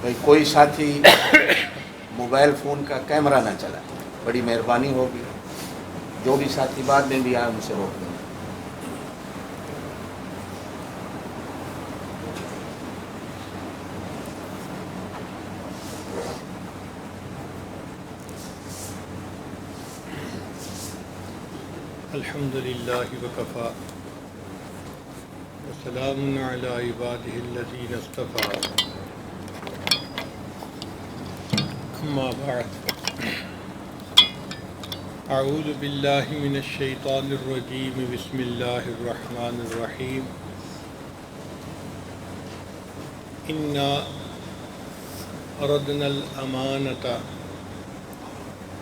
بھائی کوئی ساتھی موبائل فون کا کیمرہ نہ چلائے، بڑی مہربانی ہوگی۔ جو بھی ساتھی بعد میں بھی آئے ان سے روک دیں۔ الحمد للہ وکفیٰ وسلام علی عبادہ الذین اصطفیٰ، اما بعد، اعوذ باللہ من الشیطان الرجیم، بسم اللہ الرحمن الرحیم۔ انا عرضنا الامانۃ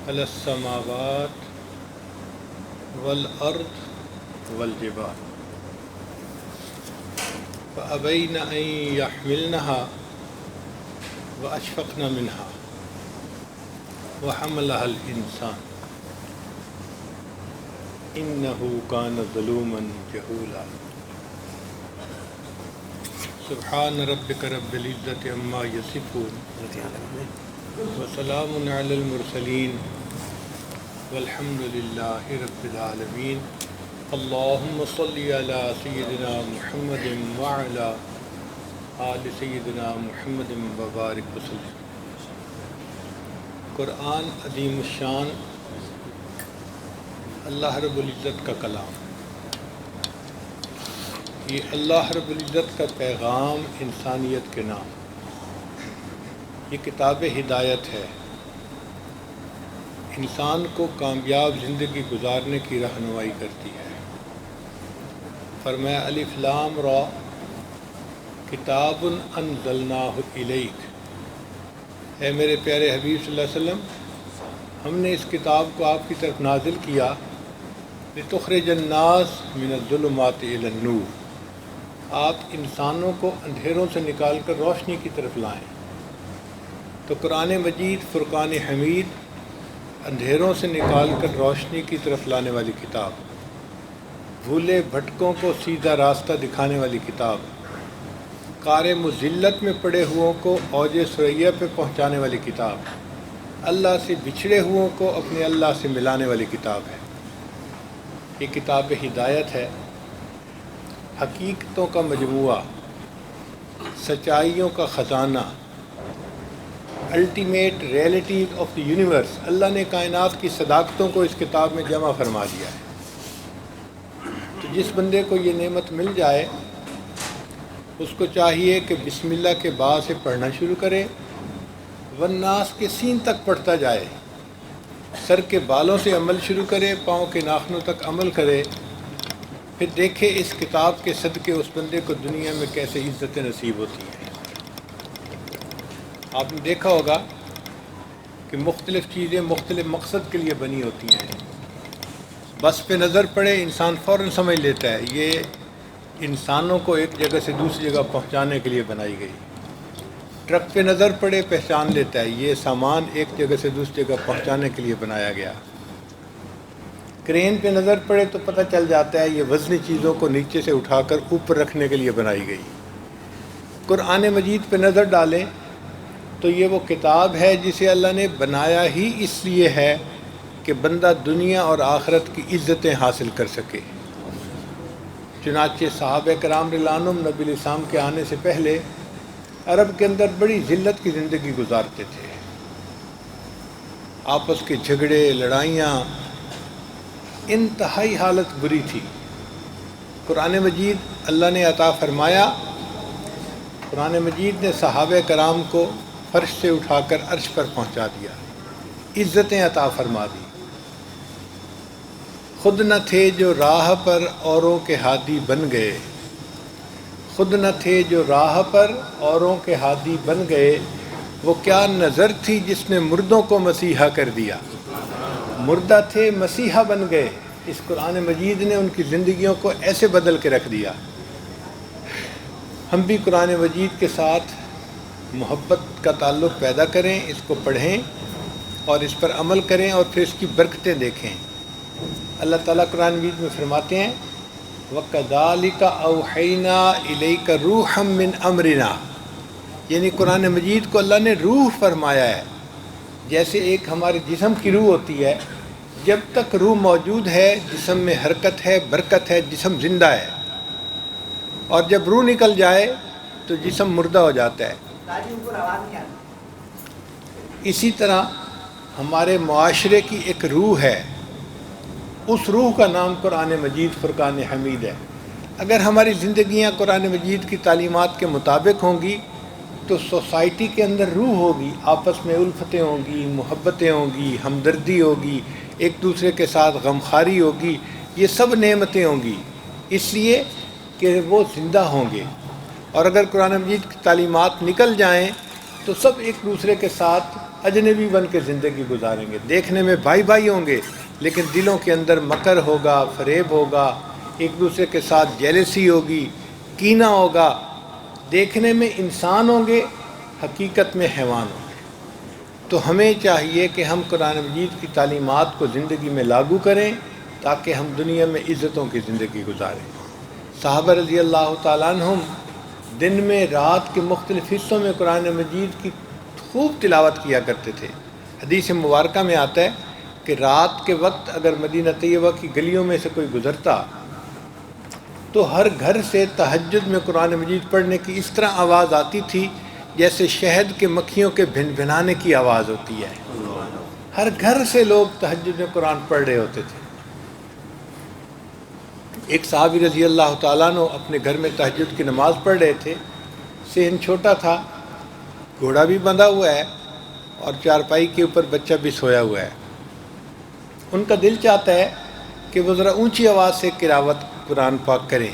علی السماوات والارض والجبال فابین ان یحملنها واشفقن منها وحملها الانسان انه كان ظلوما جهولا۔ سبحان ربک رب العزۃ عما یصفون وسلام علی المرسلین والحمد للہ رب العالمین۔ اللہم صلی علی سیدنا محمد وعلی آل سیدنا محمد وبارک وسلم۔ قرآن عظیم الشان، اللہ رب العزت کا کلام، یہ اللہ رب العزت کا پیغام انسانیت کے نام، یہ کتاب ہدایت ہے، انسان کو کامیاب زندگی گزارنے کی رہنمائی کرتی ہے۔ فرمایا الف لام را کتاب انزلناہ الیک، اے میرے پیارے حبیب صلی اللہ علیہ وسلم، ہم نے اس کتاب کو آپ کی طرف نازل کیا لتخرج الناس من الظلمات الی النور، آپ انسانوں کو اندھیروں سے نکال کر روشنی کی طرف لائیں۔ تو قرآن مجید فرقان حمید اندھیروں سے نکال کر روشنی کی طرف لانے والی کتاب، بھولے بھٹکوں کو سیدھا راستہ دکھانے والی کتاب، کار مذلت میں پڑے ہوں کو اوج ثریا پہ پہنچانے والی کتاب، اللہ سے بچھڑے ہوں کو اپنے اللہ سے ملانے والی کتاب ہے۔ یہ کتاب ہدایت ہے، حقیقتوں کا مجموعہ، سچائیوں کا خزانہ، ultimate realities of the universe. اللہ نے کائنات کی صداقتوں کو اس کتاب میں جمع فرما دیا ہے۔ تو جس بندے کو یہ نعمت مل جائے، اس کو چاہیے کہ بسم اللہ کے بعد سے پڑھنا شروع کرے، والناس کے سین تک پڑھتا جائے، سر کے بالوں سے عمل شروع کرے، پاؤں کے ناخنوں تک عمل کرے، پھر دیکھے اس کتاب کے صدقے اس بندے کو دنیا میں کیسے عزت نصیب ہوتی ہے۔ آپ نے دیکھا ہوگا کہ مختلف چیزیں مختلف مقصد کے لیے بنی ہوتی ہیں۔ بس پہ نظر پڑے انسان فوراً سمجھ لیتا ہے یہ انسانوں کو ایک جگہ سے دوسری جگہ پہنچانے کے لیے بنائی گئی۔ ٹرک پہ نظر پڑے پہچان لیتا ہے یہ سامان ایک جگہ سے دوسری جگہ پہنچانے کے لیے بنایا گیا۔ کرین پہ نظر پڑے تو پتہ چل جاتا ہے یہ وزنی چیزوں کو نیچے سے اٹھا کر اوپر رکھنے کے لیے بنائی گئی۔ قرآن مجید پہ نظر ڈالیں تو یہ وہ کتاب ہے جسے اللہ نے بنایا ہی اس لیے ہے کہ بندہ دنیا اور آخرت کی عزتیں حاصل کر سکے۔ چنانچہ صحابہ کرام رضی اللہ عنہم نبی علیہ السلام کے آنے سے پہلے عرب کے اندر بڑی ذلت کی زندگی گزارتے تھے، آپس کے جھگڑے لڑائیاں، انتہائی حالت بری تھی۔ قرآن مجید اللہ نے عطا فرمایا، قرآن مجید نے صحابہ کرام کو فرش سے اٹھا کر عرش پر پہنچا دیا، عزتیں عطا فرما دی۔ خود نہ تھے جو راہ پر اوروں کے ہادی بن گئے، خود نہ تھے جو راہ پر اوروں کے ہادی بن گئے، وہ کیا نظر تھی جس نے مردوں کو مسیحا کر دیا۔ مردہ تھے مسیحا بن گئے۔ اس قرآن مجید نے ان کی زندگیوں کو ایسے بدل کے رکھ دیا۔ ہم بھی قرآن مجید کے ساتھ محبت کا تعلق پیدا کریں، اس کو پڑھیں اور اس پر عمل کریں اور پھر اس کی برکتیں دیکھیں۔ اللہ تعالیٰ قرآن مجید میں فرماتے ہیں وَكَذَلِكَ أَوْحَيْنَا إِلَيْكَ رُوحًا مِّنْ أَمْرِنَا، یعنی قرآن مجید کو اللہ نے روح فرمایا ہے. جیسے ایک ہمارے جسم کی روح ہوتی ہے، جب تک روح موجود ہے جسم میں حرکت ہے، برکت ہے، جسم زندہ ہے، اور جب روح نکل جائے تو جسم مردہ ہو جاتا ہے. اسی طرح ہمارے معاشرے کی ایک روح ہے، اس روح کا نام قرآن مجید فرقان حمید ہے. اگر ہماری زندگیاں قرآن مجید کی تعلیمات کے مطابق ہوں گی تو سوسائٹی کے اندر روح ہوگی، آپس میں الفتیں ہوں گی، محبتیں ہوں گی، ہمدردی ہوگی، ایک دوسرے کے ساتھ غمخواری ہوگی، یہ سب نعمتیں ہوں گی اس لیے کہ وہ زندہ ہوں گے. اور اگر قرآن مجید کی تعلیمات نکل جائیں تو سب ایک دوسرے کے ساتھ اجنبی بن کے زندگی گزاریں گے. دیکھنے میں بھائی بھائی ہوں گے لیکن دلوں کے اندر مکر ہوگا، فریب ہوگا، ایک دوسرے کے ساتھ جیلسی ہوگی، کینہ ہوگا. دیکھنے میں انسان ہوں گے، حقیقت میں حیوان ہوں گے. تو ہمیں چاہیے کہ ہم قرآن مجید کی تعلیمات کو زندگی میں لاگو کریں تاکہ ہم دنیا میں عزتوں کی زندگی گزاریں. صحابہ رضی اللہ تعالیٰ عنہم دن میں رات کے مختلف حصوں میں قرآن مجید کی خوب تلاوت کیا کرتے تھے. حدیث مبارکہ میں آتا ہے کہ رات کے وقت اگر مدینہ طیبہ کی گلیوں میں سے کوئی گزرتا تو ہر گھر سے تہجد میں قرآن مجید پڑھنے کی اس طرح آواز آتی تھی جیسے شہد کے مکھیوں کے بھن بھنانے کی آواز ہوتی ہے. ہر گھر سے لوگ تہجد میں قرآن پڑھ رہے ہوتے تھے. ایک صحابی رضی اللہ تعالیٰ عنہ اپنے گھر میں تہجد کی نماز پڑھ رہے تھے. صحن چھوٹا تھا، گھوڑا بھی بندھا ہوا ہے اور چارپائی کے اوپر بچہ بھی سویا ہوا ہے. ان کا دل چاہتا ہے کہ وہ ذرا اونچی آواز سے تلاوت قرآن پاک کریں،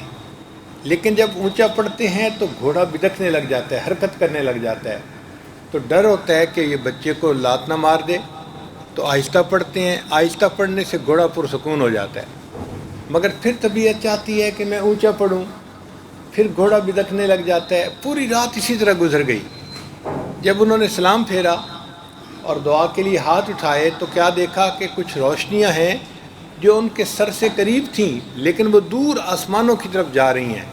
لیکن جب اونچا پڑھتے ہیں تو گھوڑا بدکنے لگ جاتا ہے، حرکت کرنے لگ جاتا ہے. تو ڈر ہوتا ہے کہ یہ بچے کو لات نہ مار دے، تو آہستہ پڑھتے ہیں. آہستہ پڑھنے سے گھوڑا پرسکون ہو جاتا ہے. مگر پھر طبیعت چاہتی ہے کہ میں اونچا پڑھوں، پھر گھوڑا بدکنے لگ جاتا ہے. پوری رات اسی طرح گزر گئی. جب انہوں نے سلام پھیرا اور دعا کے لیے ہاتھ اٹھائے تو کیا دیکھا کہ کچھ روشنیاں ہیں جو ان کے سر سے قریب تھیں لیکن وہ دور آسمانوں کی طرف جا رہی ہیں.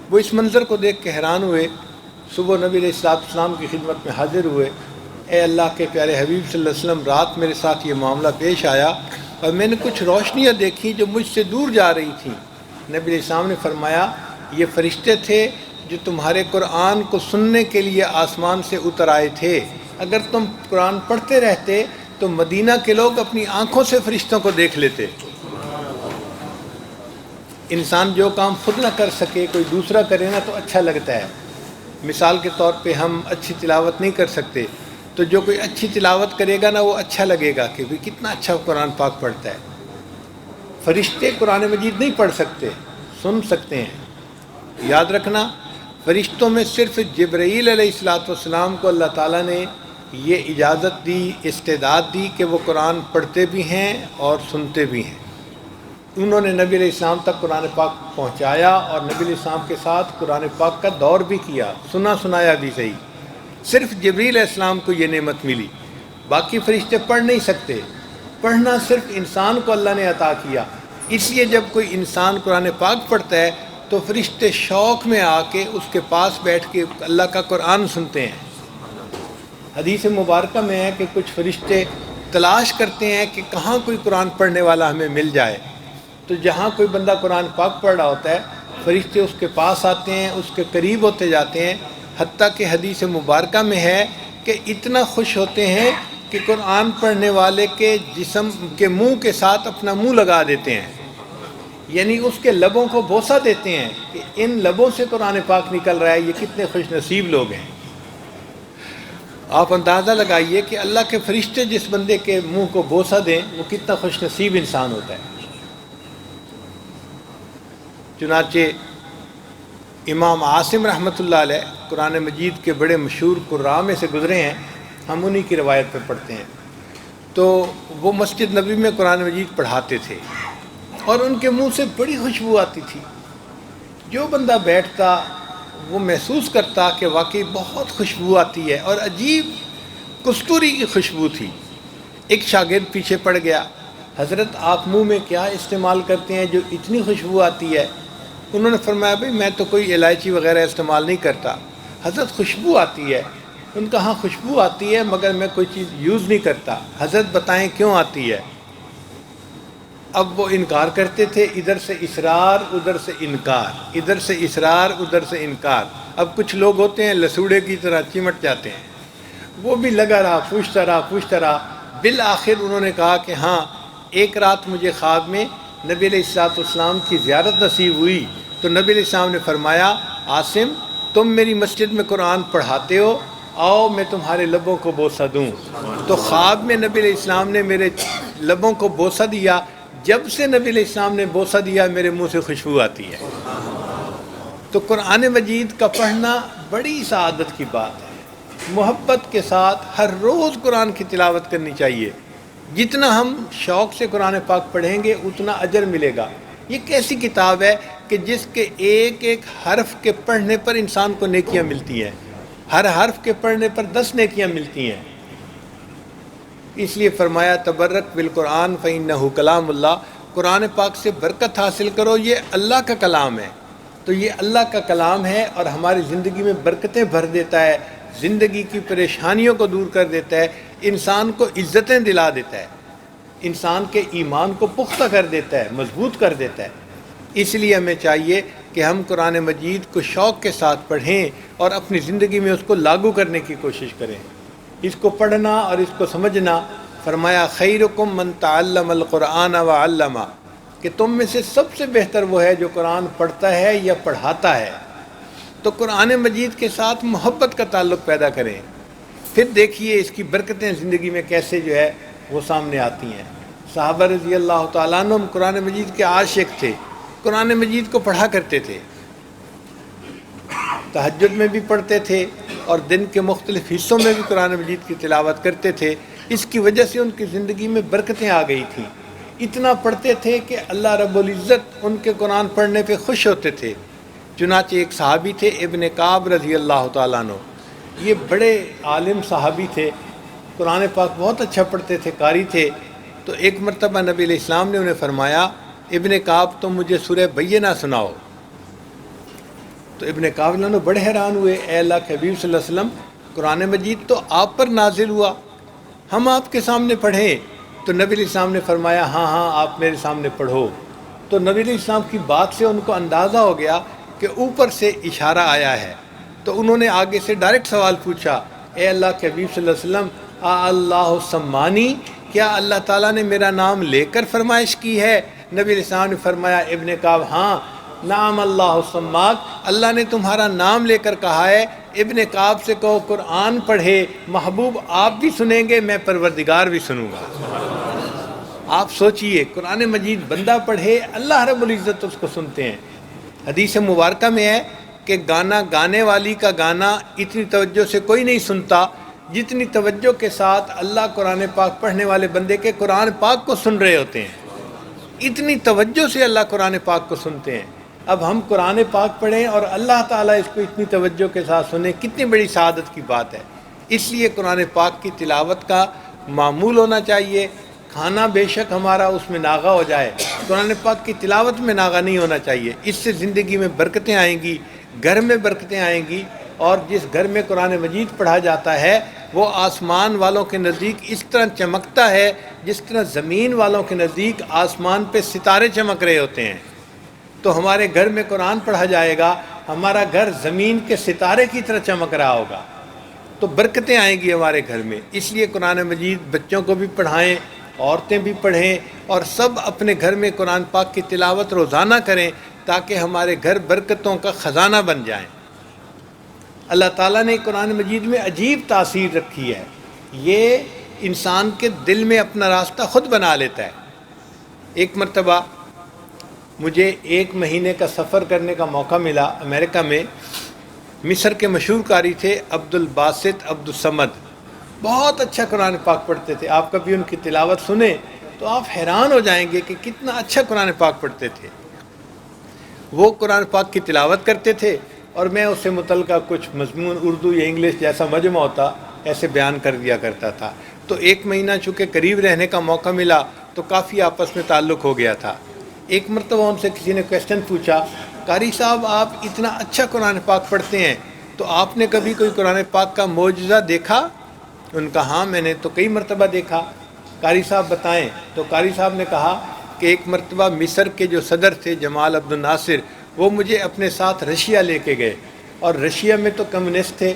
وہ اس منظر کو دیکھ کے حیران ہوئے. صبح نبی علیہ السلام کی خدمت میں حاضر ہوئے. اے اللہ کے پیارے حبیب صلی اللہ علیہ وسلم، رات میرے ساتھ یہ معاملہ پیش آیا اور میں نے کچھ روشنیاں دیکھی جو مجھ سے دور جا رہی تھیں. نبی علیہ السلام نے فرمایا یہ فرشتے تھے جو تمہارے قرآن کو سننے کے لیے آسمان سے اتر آئے تھے. اگر تم قرآن پڑھتے رہتے تو مدینہ کے لوگ اپنی آنکھوں سے فرشتوں کو دیکھ لیتے. انسان جو کام خود نہ کر سکے کوئی دوسرا کرے نا تو اچھا لگتا ہے. مثال کے طور پہ ہم اچھی تلاوت نہیں کر سکتے تو جو کوئی اچھی تلاوت کرے گا نا وہ اچھا لگے گا کہ بھی کتنا اچھا قرآن پاک پڑھتا ہے. فرشتے قرآن مجید نہیں پڑھ سکتے، سن سکتے ہیں. یاد رکھنا، فرشتوں میں صرف جبرائیل علیہ السلام کو اللہ تعالیٰ نے یہ اجازت دی، استعداد دی کہ وہ قرآن پڑھتے بھی ہیں اور سنتے بھی ہیں. انہوں نے نبی علیہ السلام تک قرآن پاک پہنچایا اور نبی علیہ السلام کے ساتھ قرآن پاک کا دور بھی کیا، سنا سنایا بھی صحیح. صرف جبرائیل علیہ السلام کو یہ نعمت ملی، باقی فرشتے پڑھ نہیں سکتے. پڑھنا صرف انسان کو اللہ نے عطا کیا. اس لیے جب کوئی انسان قرآن پاک پڑھتا ہے تو فرشتے شوق میں آ کے اس کے پاس بیٹھ کے اللہ کا قرآن سنتے ہیں. حدیث مبارکہ میں ہے کہ کچھ فرشتے تلاش کرتے ہیں کہ کہاں کوئی قرآن پڑھنے والا ہمیں مل جائے. تو جہاں کوئی بندہ قرآن پاک پڑھ رہا ہوتا ہے فرشتے اس کے پاس آتے ہیں، اس کے قریب ہوتے جاتے ہیں. حتیٰ کہ حدیث مبارکہ میں ہے کہ اتنا خوش ہوتے ہیں کہ قرآن پڑھنے والے کے جسم کے منہ کے ساتھ اپنا منہ لگا دیتے ہیں، یعنی اس کے لبوں کو بوسہ دیتے ہیں کہ ان لبوں سے قرآن پاک نکل رہا ہے، یہ کتنے خوش نصیب لوگ ہیں. آپ اندازہ لگائیے کہ اللہ کے فرشتے جس بندے کے منہ کو بوسہ دیں وہ کتنا خوش نصیب انسان ہوتا ہے. چنانچہ امام عاصم رحمۃ اللہ علیہ قرآن مجید کے بڑے مشہور قراء میں سے گزرے ہیں، ہم انہی کی روایت پہ پڑھتے ہیں. تو وہ مسجد نبوی میں قرآن مجید پڑھاتے تھے اور ان کے منہ سے بڑی خوشبو آتی تھی. جو بندہ بیٹھتا وہ محسوس کرتا کہ واقعی بہت خوشبو آتی ہے، اور عجیب کستوری کی خوشبو تھی. ایک شاگرد پیچھے پڑ گیا، حضرت آپ منہ میں کیا استعمال کرتے ہیں جو اتنی خوشبو آتی ہے؟ انہوں نے فرمایا بھئی میں تو کوئی الائچی وغیرہ استعمال نہیں کرتا. حضرت خوشبو آتی ہے. ان کا ہاں خوشبو آتی ہے مگر میں کوئی چیز یوز نہیں کرتا. حضرت بتائیں کیوں آتی ہے؟ اب وہ انکار کرتے تھے، ادھر سے اصرار ادھر سے انکار، ادھر سے اصرار ادھر سے انکار. اب کچھ لوگ ہوتے ہیں لسوڑے کی طرح چمٹ جاتے ہیں، وہ بھی لگا رہا، پوچھتا رہا. بالآخر انہوں نے کہا کہ ہاں ایک رات مجھے خواب میں نبی علیہ الصلوۃ والسلام کی زیارت نصیب ہوئی تو نبی علیہ السلام نے فرمایا عاصم تم میری مسجد میں قرآن پڑھاتے ہو، آؤ میں تمہارے لبوں کو بوسہ دوں. تو خواب میں نبی علیہ السلام نے میرے لبوں کو بوسہ دیا. جب سے نبی علیہ السلام نے بوسہ دیا میرے منہ سے خوشبو آتی ہے. تو قرآن مجید کا پڑھنا بڑی سعادت کی بات ہے. محبت کے ساتھ ہر روز قرآن کی تلاوت کرنی چاہیے. جتنا ہم شوق سے قرآن پاک پڑھیں گے اتنا اجر ملے گا. یہ کیسی کتاب ہے کہ جس کے ایک ایک حرف کے پڑھنے پر انسان کو نیکیاں ملتی ہیں، ہر حرف کے پڑھنے پر 10 نیکیاں ملتی ہیں. اس لیے فرمایا تبرک بالقرآن فإنہ کلام اللہ. قرآن پاک سے برکت حاصل کرو، یہ اللہ کا کلام ہے. تو یہ اللہ کا کلام ہے اور ہماری زندگی میں برکتیں بھر دیتا ہے، زندگی کی پریشانیوں کو دور کر دیتا ہے، انسان کو عزتیں دلا دیتا ہے، انسان کے ایمان کو پختہ کر دیتا ہے، مضبوط کر دیتا ہے. اس لیے ہمیں چاہیے کہ ہم قرآن مجید کو شوق کے ساتھ پڑھیں اور اپنی زندگی میں اس کو لاگو کرنے کی کوشش کریں. اس کو پڑھنا اور اس کو سمجھنا. فرمایا خیرکم من تعلم القرآن وعلمہ، کہ تم میں سے سب سے بہتر وہ ہے جو قرآن پڑھتا ہے یا پڑھاتا ہے. تو قرآن مجید کے ساتھ محبت کا تعلق پیدا کریں، پھر دیکھیے اس کی برکتیں زندگی میں کیسے جو ہے وہ سامنے آتی ہیں. صحابہ رضی اللہ تعالیٰ عنہ قرآن مجید کے عاشق تھے، قرآن مجید کو پڑھا کرتے تھے، تہجد میں بھی پڑھتے تھے اور دن کے مختلف حصوں میں بھی قرآن مجید کی تلاوت کرتے تھے. اس کی وجہ سے ان کی زندگی میں برکتیں آ گئی تھیں. اتنا پڑھتے تھے کہ اللہ رب العزت ان کے قرآن پڑھنے پہ خوش ہوتے تھے. چنانچہ ایک صحابی تھے ابن کعب رضی اللہ تعالیٰ عنہ، یہ بڑے عالم صحابی تھے، قرآن پاک بہت اچھا پڑھتے تھے، قاری تھے. تو ایک مرتبہ نبی علیہ السلام نے انہیں فرمایا ابن کعب تم مجھے سورہ بینہ سناؤ. تو ابن کعب نے بڑے حیران ہوئے، اے اللہ کے حبیب صلی اللہ علیہ وسلم قرآن مجید تو آپ پر نازل ہوا، ہم آپ کے سامنے پڑھیں. تو نبی علیہ السلام نے فرمایا ہاں آپ میرے سامنے پڑھو. تو نبی علیہ السلام کی بات سے ان کو اندازہ ہو گیا کہ اوپر سے اشارہ آیا ہے. تو انہوں نے آگے سے ڈائریکٹ سوال پوچھا، اے اللہ کے حبیب صلی اللہ علیہ وسلم اللہ سمانی، کیا اللہ تعالیٰ نے میرا نام لے کر فرمائش کی ہے؟ نبی علیہ السلام نے فرمایا ابن کعب ہاں نام اللہ سماک، اللہ نے تمہارا نام لے کر کہا ہے. ابن کعب سے کہو قرآن پڑھے، محبوب آپ بھی سنیں گے، میں پروردگار بھی سنوں گا. آپ سوچئے قرآن مجید بندہ پڑھے، اللہ رب العزت اس کو سنتے ہیں. حدیث مبارکہ میں ہے کہ گانا گانے والی کا گانا اتنی توجہ سے کوئی نہیں سنتا جتنی توجہ کے ساتھ اللہ قرآن پاک پڑھنے والے بندے کے قرآن پاک کو سن رہے ہوتے ہیں. اتنی توجہ سے اللہ قرآن پاک کو سنتے ہیں. اب ہم قرآن پاک پڑھیں اور اللہ تعالیٰ اس کو اتنی توجہ کے ساتھ سنیں، کتنی بڑی سعادت کی بات ہے. اس لیے قرآن پاک کی تلاوت کا معمول ہونا چاہیے. کھانا بے شک ہمارا اس میں ناغہ ہو جائے، قرآن پاک کی تلاوت میں ناغہ نہیں ہونا چاہیے. اس سے زندگی میں برکتیں آئیں گی، گھر میں برکتیں آئیں گی. اور جس گھر میں قرآن مجید پڑھا جاتا ہے وہ آسمان والوں کے نزدیک اس طرح چمکتا ہے جس طرح زمین والوں کے نزدیک آسمان پہ ستارے چمک رہے ہوتے ہیں. تو ہمارے گھر میں قرآن پڑھا جائے گا، ہمارا گھر زمین کے ستارے کی طرح چمک رہا ہوگا، تو برکتیں آئیں گی ہمارے گھر میں. اس لیے قرآن مجید بچوں کو بھی پڑھائیں، عورتیں بھی پڑھیں، اور سب اپنے گھر میں قرآن پاک کی تلاوت روزانہ کریں تاکہ ہمارے گھر برکتوں کا خزانہ بن جائیں. اللہ تعالیٰ نے قرآن مجید میں عجیب تاثیر رکھی ہے. یہ انسان کے دل میں اپنا راستہ خود بنا لیتا ہے. ایک مرتبہ مجھے 1 مہینے کا سفر کرنے کا موقع ملا امریکہ میں. مصر کے مشہور قاری تھے عبد الباسط عبد الصمد، بہت اچھا قرآن پاک پڑھتے تھے. آپ کبھی ان کی تلاوت سنیں تو آپ حیران ہو جائیں گے کہ کتنا اچھا قرآن پاک پڑھتے تھے. وہ قرآن پاک کی تلاوت کرتے تھے اور میں اس سے متعلقہ کچھ مضمون اردو یا انگلش جیسا مجمع ہوتا ایسے بیان کر دیا کرتا تھا. تو 1 مہینہ چونکہ قریب رہنے کا موقع ملا تو کافی آپس میں تعلق ہو گیا تھا. ایک مرتبہ ان سے کسی نے کویسچن پوچھا، قاری صاحب آپ اتنا اچھا قرآن پاک پڑھتے ہیں تو آپ نے کبھی کوئی قرآن پاک کا معجزہ دیکھا؟ ان کا ہاں میں نے تو کئی مرتبہ دیکھا۔ قاری صاحب بتائیں، تو قاری صاحب نے کہا کہ ایک مرتبہ مصر کے جو صدر تھے جمال عبد الناصر، وہ مجھے اپنے ساتھ رشیا لے کے گئے، اور رشیا میں تو کمیونسٹ تھے،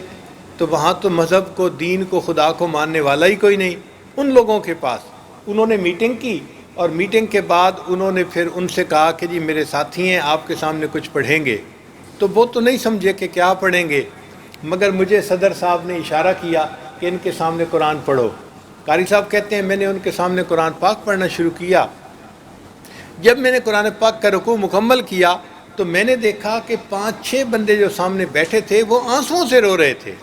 تو وہاں تو مذہب کو، دین کو، خدا کو ماننے والا ہی کوئی نہیں۔ ان لوگوں کے پاس انہوں نے میٹنگ کی، اور میٹنگ کے بعد انہوں نے پھر ان سے کہا کہ جی میرے ساتھی ہیں، آپ کے سامنے کچھ پڑھیں گے۔ تو وہ تو نہیں سمجھے کہ کیا پڑھیں گے، مگر مجھے صدر صاحب نے اشارہ کیا کہ ان کے سامنے قرآن پڑھو۔ قاری صاحب کہتے ہیں میں نے ان کے سامنے قرآن پاک پڑھنا شروع کیا۔ جب میں نے قرآن پاک کا رکوع مکمل کیا تو میں نے دیکھا کہ 5-6 بندے جو سامنے بیٹھے تھے وہ آنسوؤں سے رو رہے تھے۔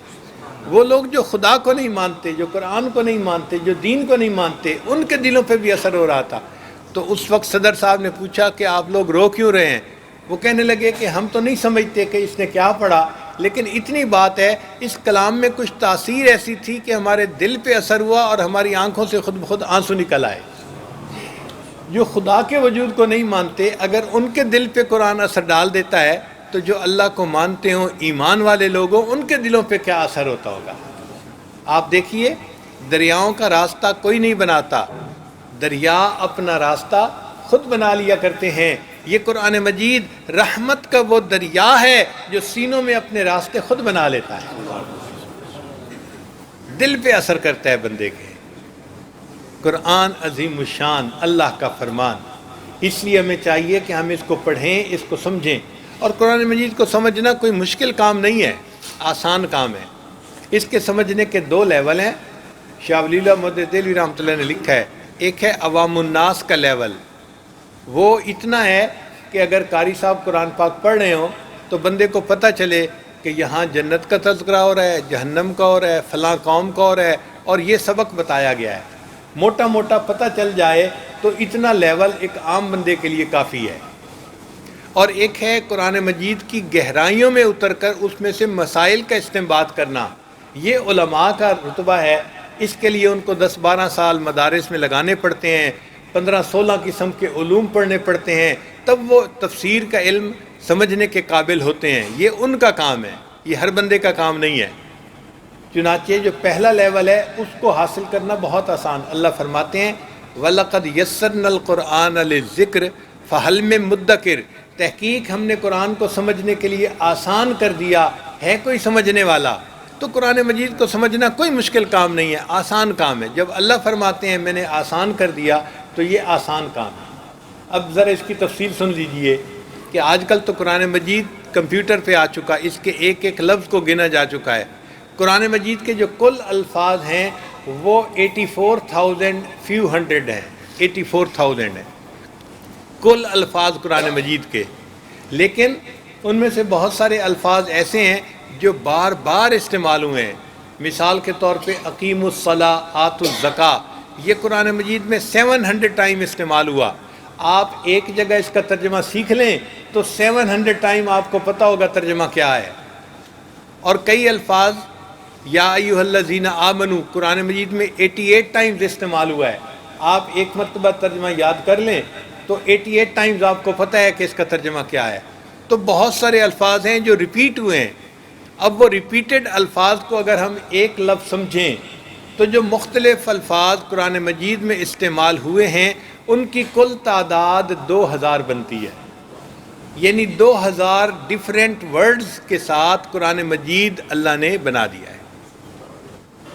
وہ لوگ جو خدا کو نہیں مانتے، جو قرآن کو نہیں مانتے، جو دین کو نہیں مانتے، ان کے دلوں پہ بھی اثر ہو رہا تھا۔ تو اس وقت صدر صاحب نے پوچھا کہ آپ لوگ رو کیوں رہے ہیں؟ وہ کہنے لگے کہ ہم تو نہیں سمجھتے کہ اس نے کیا پڑھا، لیکن اتنی بات ہے اس کلام میں کچھ تاثیر ایسی تھی کہ ہمارے دل پہ اثر ہوا اور ہماری آنکھوں سے خود بخود آنسو نکل آئے۔ جو خدا کے وجود کو نہیں مانتے، اگر ان کے دل پہ قرآن اثر ڈال دیتا ہے تو جو اللہ کو مانتے ہوں، ایمان والے لوگ ہوں، ان کے دلوں پہ کیا اثر ہوتا ہوگا۔ آپ دیکھیے دریاؤں کا راستہ کوئی نہیں بناتا، دریا اپنا راستہ خود بنا لیا کرتے ہیں۔ یہ قرآن مجید رحمت کا وہ دریا ہے جو سینوں میں اپنے راستے خود بنا لیتا ہے، دل پہ اثر کرتا ہے بندے کے۔ قرآن عظیم الشان، اللہ کا فرمان، اس لیے ہمیں چاہیے کہ ہم اس کو پڑھیں، اس کو سمجھیں۔ اور قرآن مجید کو سمجھنا کوئی مشکل کام نہیں ہے، آسان کام ہے۔ اس کے سمجھنے کے 2 لیول ہیں۔ شاہ ولی اللہ محدث دہلوی رحمۃ اللہ نے لکھا ہے، ایک ہے عوام الناس کا لیول، وہ اتنا ہے کہ اگر قاری صاحب قرآن پاک پڑھ رہے ہوں تو بندے کو پتہ چلے کہ یہاں جنت کا تذکرہ ہو رہا ہے، جہنم کا ہو رہا ہے، فلاں قوم کا ہو رہا ہے، اور یہ سبق بتایا گیا ہے، موٹا موٹا پتہ چل جائے تو اتنا لیول ایک عام بندے کے لیے کافی ہے۔ اور ایک ہے قرآن مجید کی گہرائیوں میں اتر کر اس میں سے مسائل کا استنباط کرنا، یہ علماء کا رتبہ ہے۔ اس کے لیے ان کو 10-12 سال مدارس میں لگانے پڑتے ہیں، 15-16 قسم کے علوم پڑھنے پڑتے ہیں، تب وہ تفسیر کا علم سمجھنے کے قابل ہوتے ہیں۔ یہ ان کا کام ہے، یہ ہر بندے کا کام نہیں ہے۔ چنانچہ جو پہلا لیول ہے اس کو حاصل کرنا بہت آسان۔ اللہ فرماتے ہیں وَلَقَدْ يَسَّرْنَا الْقُرْآنَ لِلذِّكْرِ فَهَلْ مِن مُدَّكِرٍ، تحقیق ہم نے قرآن کو سمجھنے کے لیے آسان کر دیا، ہے کوئی سمجھنے والا؟ تو قرآن مجید کو سمجھنا کوئی مشکل کام نہیں ہے، آسان کام ہے۔ جب اللہ فرماتے ہیں میں نے آسان کر دیا تو یہ آسان کام ہے۔ اب ذرا اس کی تفصیل سن لیجئے کہ آج کل تو قرآن مجید کمپیوٹر پہ آ چکا، اس کے ایک ایک لفظ کو گنا جا چکا ہے۔ قرآن مجید کے جو کل الفاظ ہیں وہ 84,000 فیو ہنڈریڈ ہیں، 84,000 ہیں کل الفاظ قرآن مجید کے، لیکن ان میں سے بہت سارے الفاظ ایسے ہیں جو بار بار استعمال ہوئے ہیں۔ مثال کے طور پہ اقیم الصلاۃ، آتوا الزکاۃ، یہ قرآن مجید میں 700 ٹائم استعمال ہوا۔ آپ ایک جگہ اس کا ترجمہ سیکھ لیں تو 700 ٹائم آپ کو پتہ ہوگا ترجمہ کیا ہے۔ اور کئی الفاظ یا ایھا الذین آمنو قرآن مجید میں 88 ٹائمز استعمال ہوا ہے۔ آپ ایک مرتبہ ترجمہ یاد کر لیں تو 88 ٹائمز آپ کو پتہ ہے کہ اس کا ترجمہ کیا ہے۔ تو بہت سارے الفاظ ہیں جو ریپیٹ ہوئے ہیں۔ اب وہ ریپیٹڈ الفاظ کو اگر ہم ایک لفظ سمجھیں تو جو مختلف الفاظ قرآن مجید میں استعمال ہوئے ہیں ان کی کل تعداد 2000 بنتی ہے، یعنی 2000 ڈیفرنٹ ورڈز کے ساتھ قرآن مجید اللہ نے بنا دیا ہے۔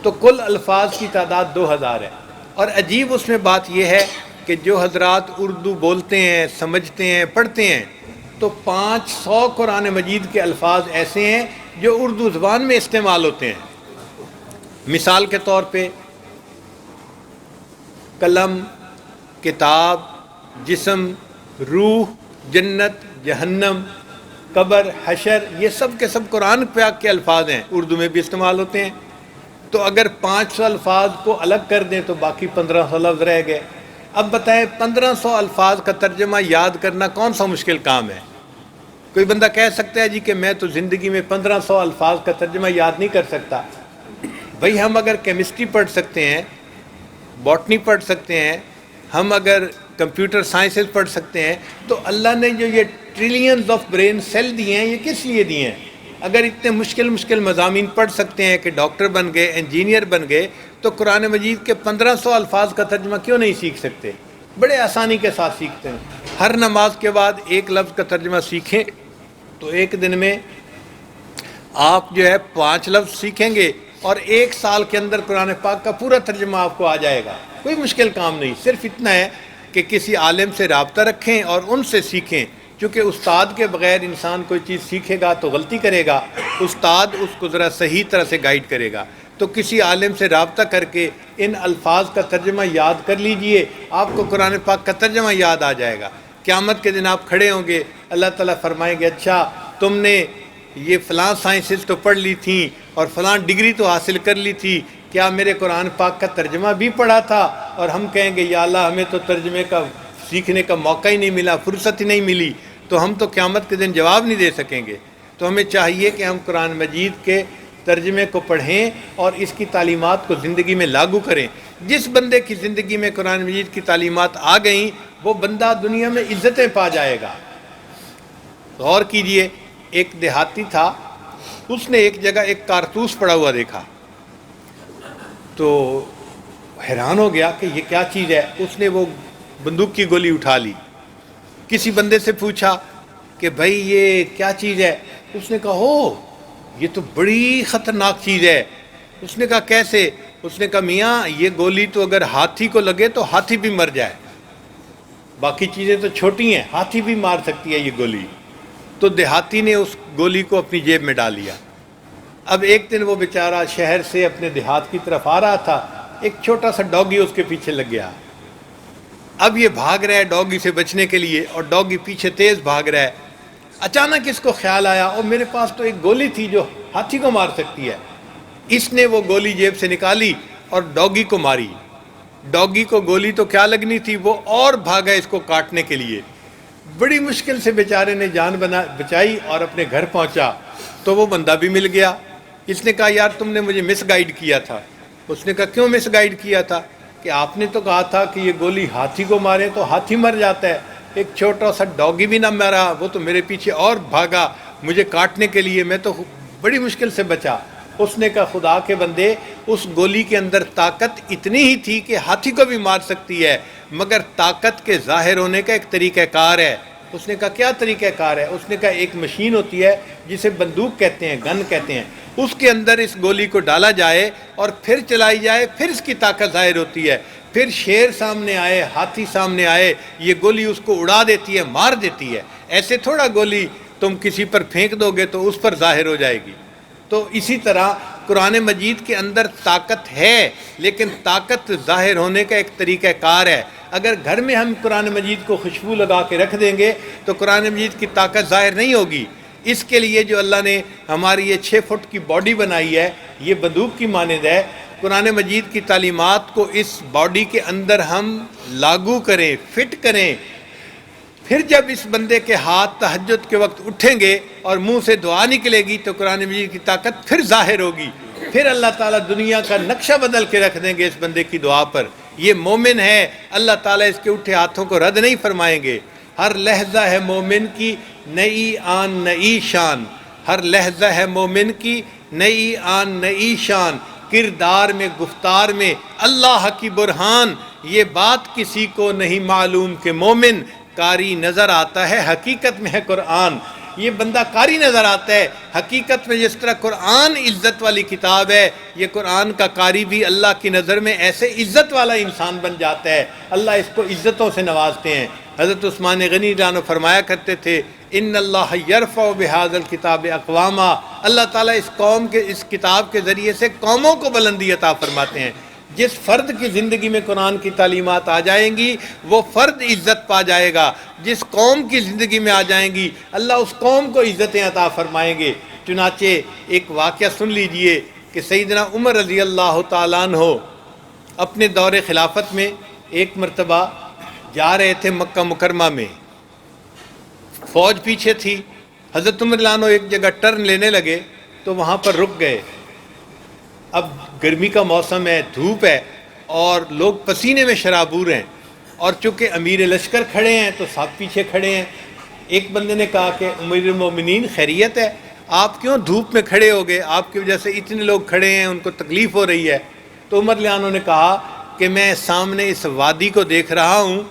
تو کل الفاظ کی تعداد 2000 ہے۔ اور عجیب اس میں بات یہ ہے کہ جو حضرات اردو بولتے ہیں، سمجھتے ہیں، پڑھتے ہیں، تو 500 قرآن مجید کے الفاظ ایسے ہیں جو اردو زبان میں استعمال ہوتے ہیں۔ مثال کے طور پہ قلم، کتاب، جسم، روح، جنت، جہنم، قبر، حشر، یہ سب کے سب قرآن پاک کے الفاظ ہیں، اردو میں بھی استعمال ہوتے ہیں۔ تو اگر 500 الفاظ کو الگ کر دیں تو باقی 1500 لفظ رہ گئے۔ اب بتائیں 1500 الفاظ کا ترجمہ یاد کرنا کون سا مشکل کام ہے؟ کوئی بندہ کہہ سکتا ہے جی کہ میں تو زندگی میں 1500 الفاظ کا ترجمہ یاد نہیں کر سکتا۔ بھئی ہم اگر کیمسٹری پڑھ سکتے ہیں، باٹنی پڑھ سکتے ہیں، ہم اگر کمپیوٹر سائنسز پڑھ سکتے ہیں، تو اللہ نے جو یہ ٹریلینز آف برین سیل دیے ہیں یہ کس لیے دیے ہیں؟ اگر اتنے مشکل مضامین پڑھ سکتے ہیں کہ ڈاکٹر بن گئے، انجینئر بن گئے، تو قرآن مجید کے 1500 الفاظ کا ترجمہ کیوں نہیں سیکھ سکتے؟ بڑے آسانی کے ساتھ سیکھتے ہیں۔ ہر نماز کے بعد ایک لفظ کا ترجمہ سیکھیں تو ایک دن میں آپ جو ہے 5 لفظ سیکھیں گے، اور 1 سال کے اندر قرآن پاک کا پورا ترجمہ آپ کو آ جائے گا۔ کوئی مشکل کام نہیں، صرف اتنا ہے کہ کسی عالم سے رابطہ رکھیں اور ان سے سیکھیں، چونکہ استاد کے بغیر انسان کوئی چیز سیکھے گا تو غلطی کرے گا، استاد اس کو ذرا صحیح طرح سے گائیڈ کرے گا۔ تو کسی عالم سے رابطہ کر کے ان الفاظ کا ترجمہ یاد کر لیجئے، آپ کو قرآن پاک کا ترجمہ یاد آ جائے گا۔ قیامت کے دن آپ کھڑے ہوں گے، اللہ تعالیٰ فرمائیں گے اچھا تم نے یہ فلاں سائنسز تو پڑھ لی تھیں اور فلاں ڈگری تو حاصل کر لی تھی، کیا میرے قرآن پاک کا ترجمہ بھی پڑھا تھا؟ اور ہم کہیں گے یا اللہ ہمیں تو ترجمے کا سیکھنے کا موقع ہی نہیں ملا، فرصت ہی نہیں ملی، تو ہم تو قیامت کے دن جواب نہیں دے سکیں گے۔ تو ہمیں چاہیے کہ ہم قرآن مجید کے ترجمے کو پڑھیں اور اس کی تعلیمات کو زندگی میں لاگو کریں۔ جس بندے کی زندگی میں قرآن مجید کی تعلیمات آ گئیں وہ بندہ دنیا میں عزتیں پا جائے گا۔ غور کیجئے، ایک دیہاتی تھا، اس نے ایک جگہ ایک کارتوس پڑا ہوا دیکھا تو حیران ہو گیا کہ یہ کیا چیز ہے۔ اس نے وہ بندوق کی گولی اٹھا لی، کسی بندے سے پوچھا کہ بھائی یہ کیا چیز ہے؟ اس نے کہا ہو یہ تو بڑی خطرناک چیز ہے۔ اس نے کہا کیسے؟ اس نے کہا میاں یہ گولی تو اگر ہاتھی کو لگے تو ہاتھی بھی مر جائے، باقی چیزیں تو چھوٹی ہیں، ہاتھی بھی مار سکتی ہے یہ گولی۔ تو دیہاتی نے اس گولی کو اپنی جیب میں ڈال لیا۔ اب ایک دن وہ بیچارہ شہر سے اپنے دیہات کی طرف آ رہا تھا، ایک چھوٹا سا ڈاگی اس کے پیچھے لگ گیا۔ اب یہ بھاگ رہا ہے ڈاگی سے بچنے کے لیے اور ڈاگی پیچھے تیز بھاگ رہا ہے۔ اچانک اس کو خیال آیا اور میرے پاس تو ایک گولی تھی جو ہاتھی کو مار سکتی ہے۔ اس نے وہ گولی جیب سے نکالی اور ڈاگی کو ماری۔ ڈاگی کو گولی تو کیا لگنی تھی، وہ اور بھاگا اس کو کاٹنے کے لیے۔ بڑی مشکل سے بیچارے نے جان بچائی اور اپنے گھر پہنچا تو وہ بندہ بھی مل گیا۔ اس نے کہا یار تم نے مجھے مس گائیڈ کیا تھا۔ اس نے کہا کیوں مس گائیڈ کیا تھا؟ کہ آپ نے تو کہا تھا کہ یہ گولی ہاتھی کو مارے تو ہاتھی مر جاتا ہے، ایک چھوٹا سا ڈاگی بھی نہ مرا، وہ تو میرے پیچھے اور بھاگا مجھے کاٹنے کے لیے، میں تو بڑی مشکل سے بچا۔ اس نے کہا خدا کے بندے، اس گولی کے اندر طاقت اتنی ہی تھی کہ ہاتھی کو بھی مار سکتی ہے، مگر طاقت کے ظاہر ہونے کا ایک طریقہ کار ہے۔ اس نے کہا کیا طریقہ کار ہے؟ اس نے کہا ایک مشین ہوتی ہے جسے بندوق کہتے ہیں، گن کہتے ہیں، اس کے اندر اس گولی کو ڈالا جائے اور پھر چلائی جائے، پھر اس کی طاقت ظاہر ہوتی ہے، پھر شیر سامنے آئے، ہاتھی سامنے آئے، یہ گولی اس کو اڑا دیتی ہے، مار دیتی ہے۔ ایسے تھوڑا گولی تم کسی پر پھینک دو گے تو اس پر ظاہر ہو جائے گی۔ تو اسی طرح قرآن مجید کے اندر طاقت ہے، لیکن طاقت ظاہر ہونے کا ایک طریقہ کار ہے۔ اگر گھر میں ہم قرآن مجید کو خوشبو لگا کے رکھ دیں گے تو قرآن مجید کی طاقت ظاہر نہیں ہوگی۔ اس کے لیے جو اللہ نے ہماری یہ 6 فٹ کی باڈی بنائی ہے، یہ بندوق کی مانند ہے، قرآن مجید کی تعلیمات کو اس باڈی کے اندر ہم لاگو کریں، فٹ کریں، پھر جب اس بندے کے ہاتھ تہجد کے وقت اٹھیں گے اور منہ سے دعا نکلے گی تو قرآن مجید کی طاقت پھر ظاہر ہوگی، پھر اللہ تعالیٰ دنیا کا نقشہ بدل کے رکھ دیں گے اس بندے کی دعا پر۔ یہ مومن ہے، اللہ تعالیٰ اس کے اٹھے ہاتھوں کو رد نہیں فرمائیں گے۔ ہر لحظہ ہے مومن کی نئی آن نئی شان، ہر لحظہ ہے مومن کی نئی آن نئی شان، کردار میں گفتار میں اللہ کی برہان، یہ بات کسی کو نہیں معلوم کہ مومن قاری نظر آتا ہے حقیقت میں ہے قرآن۔ یہ بندہ قاری نظر آتا ہے، حقیقت میں جس طرح قرآن عزت والی کتاب ہے، یہ قرآن کا قاری بھی اللہ کی نظر میں ایسے عزت والا انسان بن جاتا ہے، اللہ اس کو عزتوں سے نوازتے ہیں۔ حضرت عثمان غنی رضی اللہ عنہ فرمایا کرتے تھے ان اللہ یرفع بہذا الکتاب اقواما، اللہ تعالیٰ اس کتاب کے ذریعے سے قوموں کو بلندی عطا فرماتے ہیں۔ جس فرد کی زندگی میں قرآن کی تعلیمات آ جائیں گی وہ فرد عزت پا جائے گا، جس قوم کی زندگی میں آ جائیں گی اللہ اس قوم کو عزتیں عطا فرمائیں گے۔ چنانچہ ایک واقعہ سن لیجئے کہ سیدنا عمر رضی اللہ تعالیٰ عنہ اپنے دور خلافت میں ایک مرتبہ جا رہے تھے مکہ مکرمہ میں، فوج پیچھے تھی، حضرت عمر رضی اللہ عنہ ایک جگہ ٹرن لینے لگے تو وہاں پر رک گئے۔ اب گرمی کا موسم ہے، دھوپ ہے اور لوگ پسینے میں شرابور ہیں، اور چونکہ امیر لشکر کھڑے ہیں تو سب پیچھے کھڑے ہیں۔ ایک بندے نے کہا کہ امیر المومنین خیریت ہے، آپ کیوں دھوپ میں کھڑے ہو گئے؟ آپ کی وجہ سے اتنے لوگ کھڑے ہیں، ان کو تکلیف ہو رہی ہے۔ تو عمر رضی اللہ عنہ نے کہا کہ میں سامنے اس وادی کو دیکھ رہا ہوں،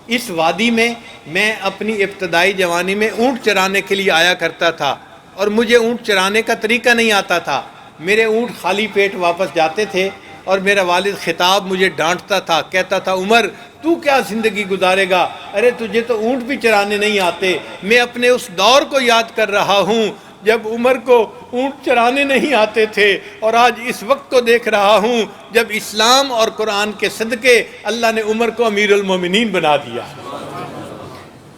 اس وادی میں اپنی ابتدائی جوانی میں اونٹ چرانے کے لیے آیا کرتا تھا، اور مجھے اونٹ چرانے کا طریقہ نہیں آتا تھا، میرے اونٹ خالی پیٹ واپس جاتے تھے، اور میرا والد خطاب مجھے ڈانٹتا تھا، کہتا تھا عمر تو کیا زندگی گزارے گا، ارے تجھے تو اونٹ بھی چرانے نہیں آتے۔ میں اپنے اس دور کو یاد کر رہا ہوں جب عمر کو اونٹ چرانے نہیں آتے تھے، اور آج اس وقت کو دیکھ رہا ہوں جب اسلام اور قرآن کے صدقے اللہ نے عمر کو امیر المومنین بنا دیا۔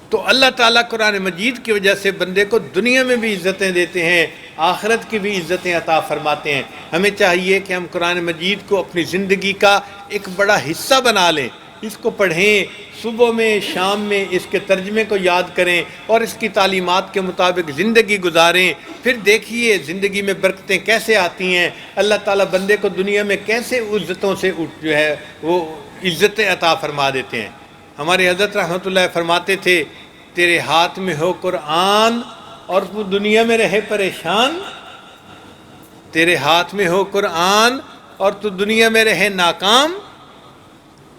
تو اللہ تعالیٰ قرآن مجید کی وجہ سے بندے کو دنیا میں بھی عزتیں دیتے ہیں، آخرت کی بھی عزتیں عطا فرماتے ہیں۔ ہمیں چاہیے کہ ہم قرآن مجید کو اپنی زندگی کا ایک بڑا حصہ بنا لیں، اس کو پڑھیں، صبح میں شام میں اس کے ترجمے کو یاد کریں اور اس کی تعلیمات کے مطابق زندگی گزاریں۔ پھر دیکھیے زندگی میں برکتیں کیسے آتی ہیں، اللہ تعالیٰ بندے کو دنیا میں کیسے عزتوں سے جو ہے وہ عزتیں عطا فرما دیتے ہیں۔ ہمارے حضرت رحمۃ اللہ فرماتے تھے تیرے ہاتھ میں ہو قرآن اور تو دنیا میں رہے پریشان، تیرے ہاتھ میں ہو قرآن اور تو دنیا میں رہے ناکام،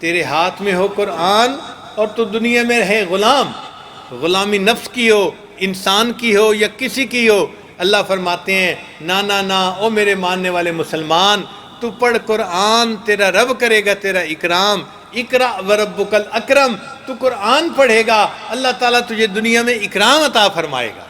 تیرے ہاتھ میں ہو قرآن اور تو دنیا میں رہے غلام، غلامی نفس کی ہو، انسان کی ہو یا کسی کی ہو۔ اللہ فرماتے ہیں نا او میرے ماننے والے مسلمان، تو پڑھ قرآن، تیرا رب کرے گا تیرا اکرام، اقرا وربک الاکرم، تو قرآن پڑھے گا اللہ تعالیٰ تجھے دنیا میں اکرام عطا فرمائے گا۔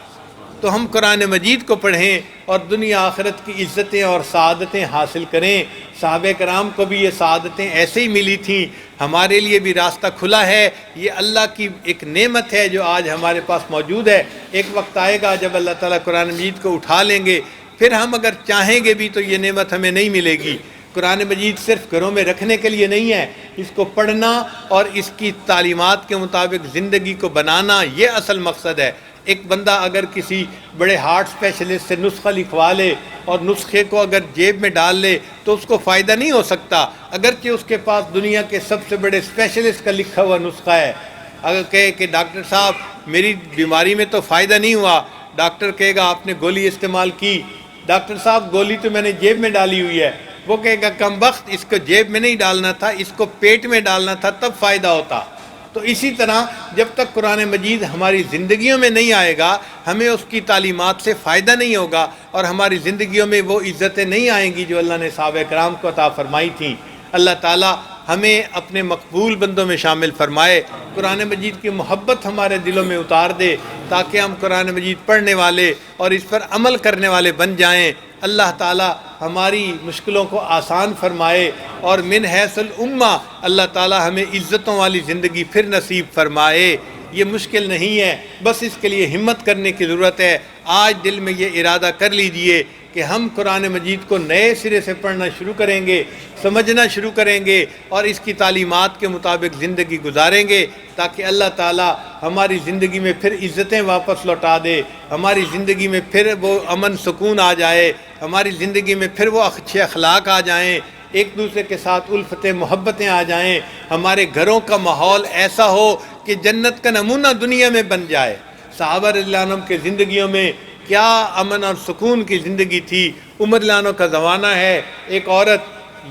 تو ہم قرآن مجید کو پڑھیں اور دنیا آخرت کی عزتیں اور سعادتیں حاصل کریں۔ صحابہ کرام کو بھی یہ سعادتیں ایسے ہی ملی تھیں، ہمارے لیے بھی راستہ کھلا ہے۔ یہ اللہ کی ایک نعمت ہے جو آج ہمارے پاس موجود ہے۔ ایک وقت آئے گا جب اللہ تعالیٰ قرآن مجید کو اٹھا لیں گے، پھر ہم اگر چاہیں گے بھی تو یہ نعمت ہمیں نہیں ملے گی۔ قرآن مجید صرف گھروں میں رکھنے کے لیے نہیں ہے، اس کو پڑھنا اور اس کی تعلیمات کے مطابق زندگی کو بنانا، یہ اصل مقصد ہے۔ ایک بندہ اگر کسی بڑے ہارٹ اسپیشلسٹ سے نسخہ لکھوا لے اور نسخے کو اگر جیب میں ڈال لے تو اس کو فائدہ نہیں ہو سکتا، اگرچہ اس کے پاس دنیا کے سب سے بڑے اسپیشلسٹ کا لکھا ہوا نسخہ ہے۔ اگر کہے کہ ڈاکٹر صاحب میری بیماری میں تو فائدہ نہیں ہوا، ڈاکٹر کہے گا آپ نے گولی استعمال کی، ڈاکٹر صاحب گولی تو میں نے جیب میں ڈالی ہوئی ہے، وہ کہے گا کم بخت، اس کو جیب میں نہیں ڈالنا تھا، اس کو پیٹ میں ڈالنا تھا، تب فائدہ ہوتا۔ تو اسی طرح جب تک قرآن مجید ہماری زندگیوں میں نہیں آئے گا، ہمیں اس کی تعلیمات سے فائدہ نہیں ہوگا، اور ہماری زندگیوں میں وہ عزتیں نہیں آئیں گی جو اللہ نے صحابہ کرام کو عطا فرمائی تھیں۔ اللہ تعالیٰ ہمیں اپنے مقبول بندوں میں شامل فرمائے، قرآن مجید کی محبت ہمارے دلوں میں اتار دے تاکہ ہم قرآن مجید پڑھنے والے اور اس پر عمل کرنے والے بن جائیں۔ اللہ تعالیٰ ہماری مشکلوں کو آسان فرمائے، اور من حیث الامہ اللہ تعالیٰ ہمیں عزتوں والی زندگی پھر نصیب فرمائے۔ یہ مشکل نہیں ہے، بس اس کے لیے ہمت کرنے کی ضرورت ہے۔ آج دل میں یہ ارادہ کر لیجئے کہ ہم قرآن مجید کو نئے سرے سے پڑھنا شروع کریں گے، سمجھنا شروع کریں گے، اور اس کی تعلیمات کے مطابق زندگی گزاریں گے، تاکہ اللہ تعالیٰ ہماری زندگی میں پھر عزتیں واپس لوٹا دے، ہماری زندگی میں پھر وہ امن سکون آ جائے، ہماری زندگی میں پھر وہ اچھے اخلاق آ جائیں، ایک دوسرے کے ساتھ الفتیں محبتیں آ جائیں، ہمارے گھروں کا ماحول ایسا ہو کہ جنت کا نمونہ دنیا میں بن جائے۔ صحابہ رضی اللہ عنہم کے زندگیوں میں کیا امن اور سکون کی زندگی تھی۔ عمر رضی اللہ عنہ کا زمانہ ہے، ایک عورت